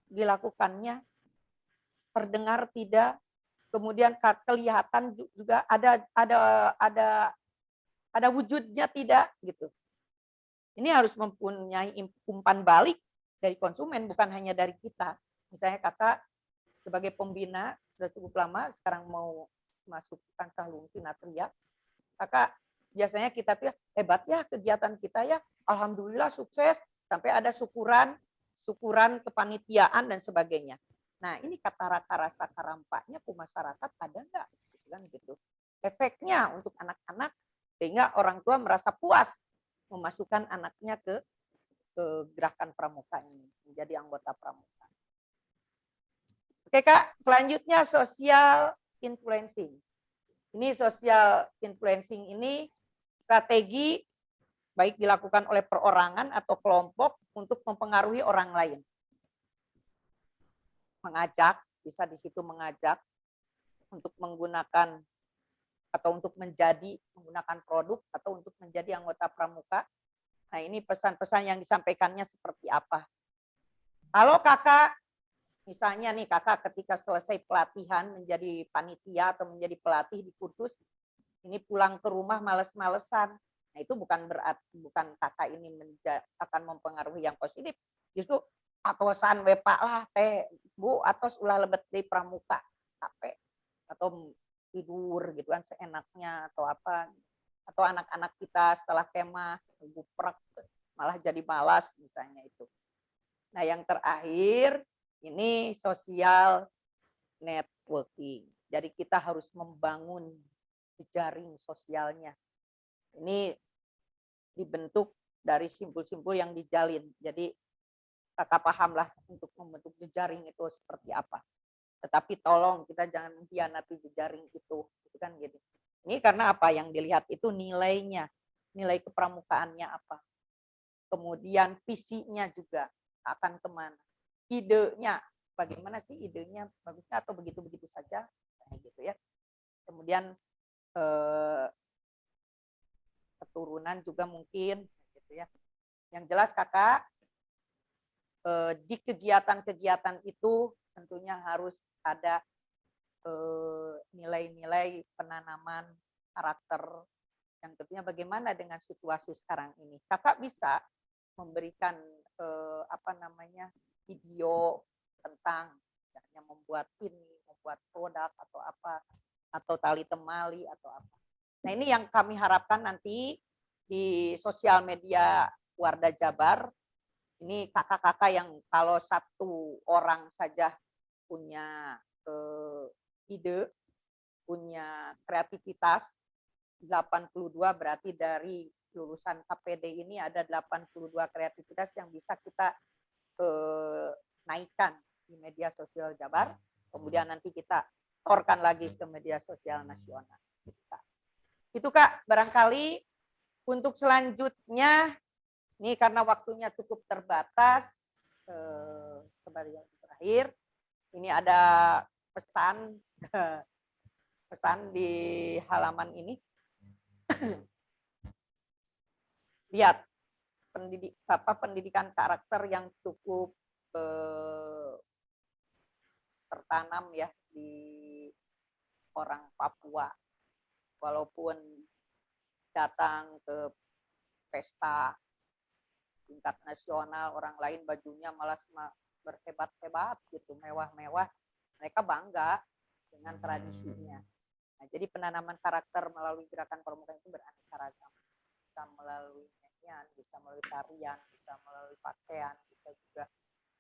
dilakukannya, terdengar tidak, kemudian kelihatan juga ada wujudnya tidak gitu. Ini harus mempunyai umpan balik dari konsumen, bukan hanya dari kita. Misalnya kakak sebagai pembina sudah cukup lama, sekarang mau masuk kancah Lungsi Natria, kakak biasanya kita hebat ya kegiatan kita ya, alhamdulillah sukses, sampai ada syukuran kepanitiaan dan sebagainya. Nah ini kata rasa karampaknya ke masyarakat ada nggak? Gitu. Efeknya untuk anak-anak sehingga orang tua merasa puas memasukkan anaknya ke gerakan pramuka ini, menjadi anggota pramuka. Oke Kak, selanjutnya social influencing. Ini social influencing ini strategi baik dilakukan oleh perorangan atau kelompok untuk mempengaruhi orang lain. Mengajak, bisa di situ mengajak untuk menggunakan atau untuk menggunakan produk atau untuk menjadi anggota pramuka. Nah ini pesan-pesan yang disampaikannya seperti apa. Kalau kakak Misalnya nih kakak ketika selesai pelatihan menjadi panitia atau menjadi pelatih di kursus, ini pulang ke rumah males-malesan. Nah itu bukan berarti kakak ini akan mempengaruhi yang positif. Justru atosan wepak lah teh bu atos ulah lebet di pramuka capek atau tidur gitu kan seenaknya atau apa. Atau anak-anak kita setelah kemah guprek malah jadi malas misalnya itu. Nah yang terakhir ini sosial networking. Jadi kita harus membangun jejaring sosialnya. Ini dibentuk dari simpul-simpul yang dijalin. Jadi kakak pahamlah untuk membentuk jejaring itu seperti apa. Tetapi tolong kita jangan mengkhianati jejaring itu kan gitu. Ini karena apa yang dilihat itu nilainya, nilai kepramukaannya apa. Kemudian visinya juga akan kemana. Idenya, bagaimana sih idenya, bagusnya atau begitu-begitu saja, nah, gitu ya. Kemudian keturunan juga mungkin, gitu ya. Yang jelas kakak di kegiatan-kegiatan itu tentunya harus ada nilai-nilai penanaman karakter yang tentunya bagaimana dengan situasi sekarang ini. Kakak bisa memberikan video tentang yang membuat ini, membuat produk atau apa, atau tali temali atau apa. Nah ini yang kami harapkan nanti di sosial media Wardah Jabar. Ini kakak-kakak yang kalau satu orang saja punya ide, punya kreativitas, 82 berarti dari lulusan KPD ini ada 82 kreativitas yang bisa kita naikkan di media sosial Jabar, kemudian nanti kita torkan lagi ke media sosial nasional. Itu Kak, barangkali untuk selanjutnya, ini karena waktunya cukup terbatas, kembali yang terakhir, ini ada pesan di halaman ini. Lihat pendidikan karakter yang cukup tertanam ya di orang Papua, walaupun datang ke pesta tingkat nasional, orang lain bajunya malah berhebat-hebat gitu, mewah-mewah, mereka bangga dengan tradisinya. Nah, jadi penanaman karakter melalui gerakan pramuka itu beraneka ragam, bisa melalui nyanyian, bisa melalui tarian, bisa melalui pakaian, bisa juga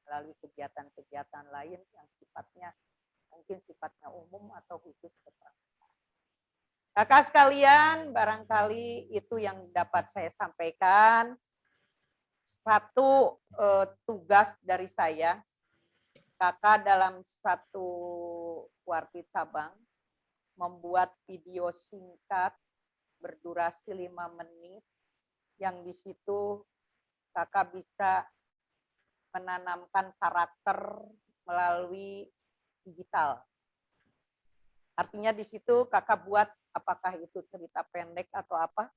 melalui kegiatan-kegiatan lain yang sifatnya mungkin sifatnya umum atau khusus ke pramuka. Kakak sekalian, barangkali itu yang dapat saya sampaikan. Satu tugas dari saya, kakak dalam satu warti cabang membuat video singkat berdurasi 5 menit yang di situ kakak bisa menanamkan karakter melalui digital. Artinya di situ kakak buat apakah itu cerita pendek atau apa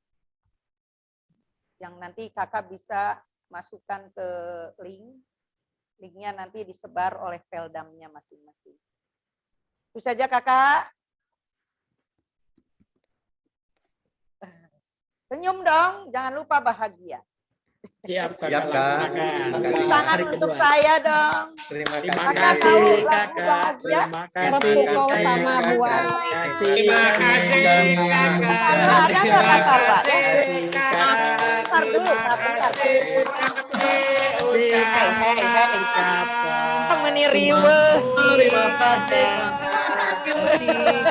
yang nanti kakak bisa masukkan ke linknya nanti disebar oleh Peldamnya masing-masing. Itu saja kakak. Senyum dong, jangan lupa bahagia. Siap, Siap, Kak. Tepuk tangan untuk saya dong. Terima kasih, Kakak. Terima kasih. sama buah. Terima kasih, Kakak. Ada nggak Kak Sarwa? Bentar dulu, Meniriwe sih. Terima kasih,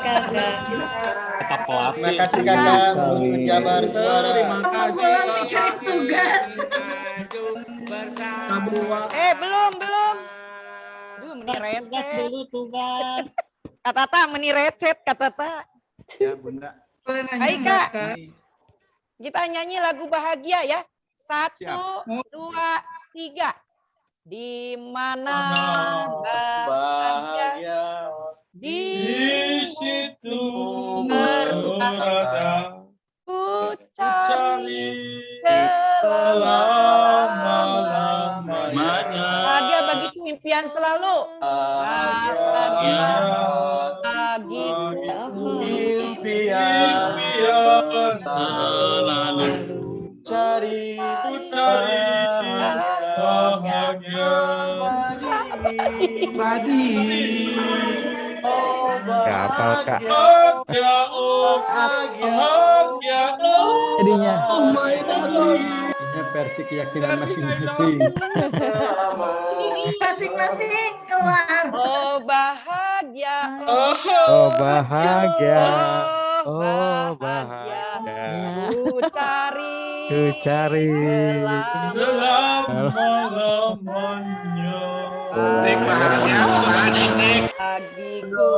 Kakak. Terima kasih Kakak untuk Jabar Juara. Terima kasih. Mikirin tugas. Belum. Duh, menirecet. Dulu tugas. Kak Tata menirecet, Kak Tata. Ya, Bunda. Baik, Kak. Kita nyanyi lagu bahagia ya. 1, 2, 3. Di mana bahagia di situ berada, ku cari selama-lamanya. Bahagia bagiku impian impian selalu. Bagiku impian selalu cari bahagia Badi. Nggak hafal, Kak. Jadinya. Ini versi keyakinan masing-masing. Masing-masing keluar. Oh bahagia. Oh bahagia. Oh bahagia. Ku cari Selama-lamanya. bagiku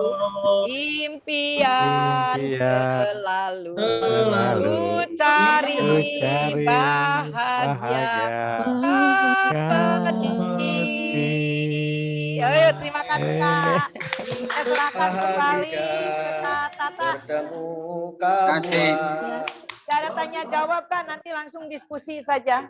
impian selalu ku cari bahagia abadi. Ayo terima kasih Kak. Saya serahkan kembali ke Kak Tata. Kasih. Tidak ada tanya jawab kan, nanti langsung diskusi saja.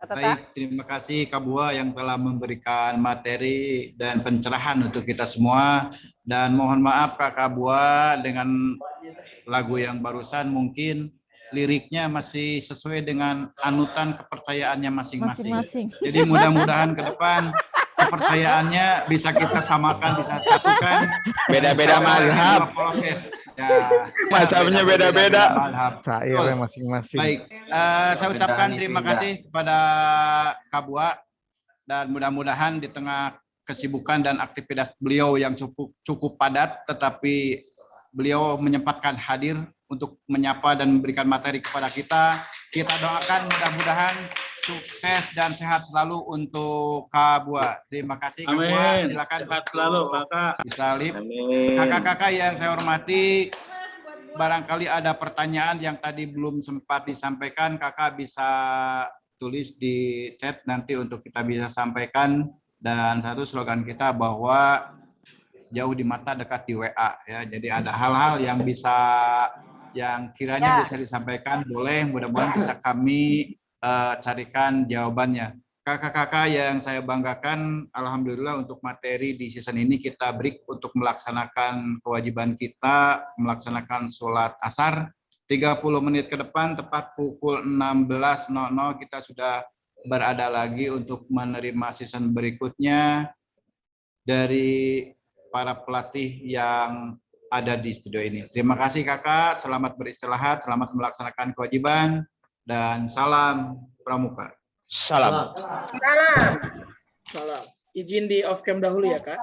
Baik, terima kasih Kak Bua yang telah memberikan materi dan pencerahan untuk kita semua. Dan mohon maaf Kak Bua dengan lagu yang barusan mungkin liriknya masih sesuai dengan anutan kepercayaannya masing-masing. Jadi mudah-mudahan ke depan kepercayaannya bisa kita samakan, bisa satukan. Beda-beda mazhab. Proses. Ya, Mazhabnya beda-beda. mazhab. Syairnya masing-masing. Baik, saya ucapkan terima kasih kepada Kak Bua dan mudah-mudahan di tengah kesibukan dan aktivitas beliau yang cukup padat, tetapi beliau menyempatkan hadir untuk menyapa dan memberikan materi kepada kita. Kita doakan mudah-mudahan sukses dan sehat selalu untuk Kak Bua. Terima kasih Kak Bua. Silakan sehat selalu Kakak. Disalib. Kakak-kakak yang saya hormati, barangkali ada pertanyaan yang tadi belum sempat disampaikan, Kakak bisa tulis di chat nanti untuk kita bisa sampaikan. Dan satu slogan kita bahwa jauh di mata dekat di WA ya. Jadi ada hal-hal yang kiranya bisa disampaikan, boleh, mudah-mudahan bisa kami carikan jawabannya. Kakak-kakak yang saya banggakan, alhamdulillah untuk materi di season ini kita break untuk melaksanakan kewajiban kita, melaksanakan sholat asar. 30 menit ke depan, tepat pukul 16.00 kita sudah berada lagi untuk menerima season berikutnya dari para pelatih yang ada di studio ini. Terima kasih kakak, selamat beristirahat, selamat melaksanakan kewajiban, dan salam pramuka. Salam. Salam. Izin di off cam dahulu ya Kak.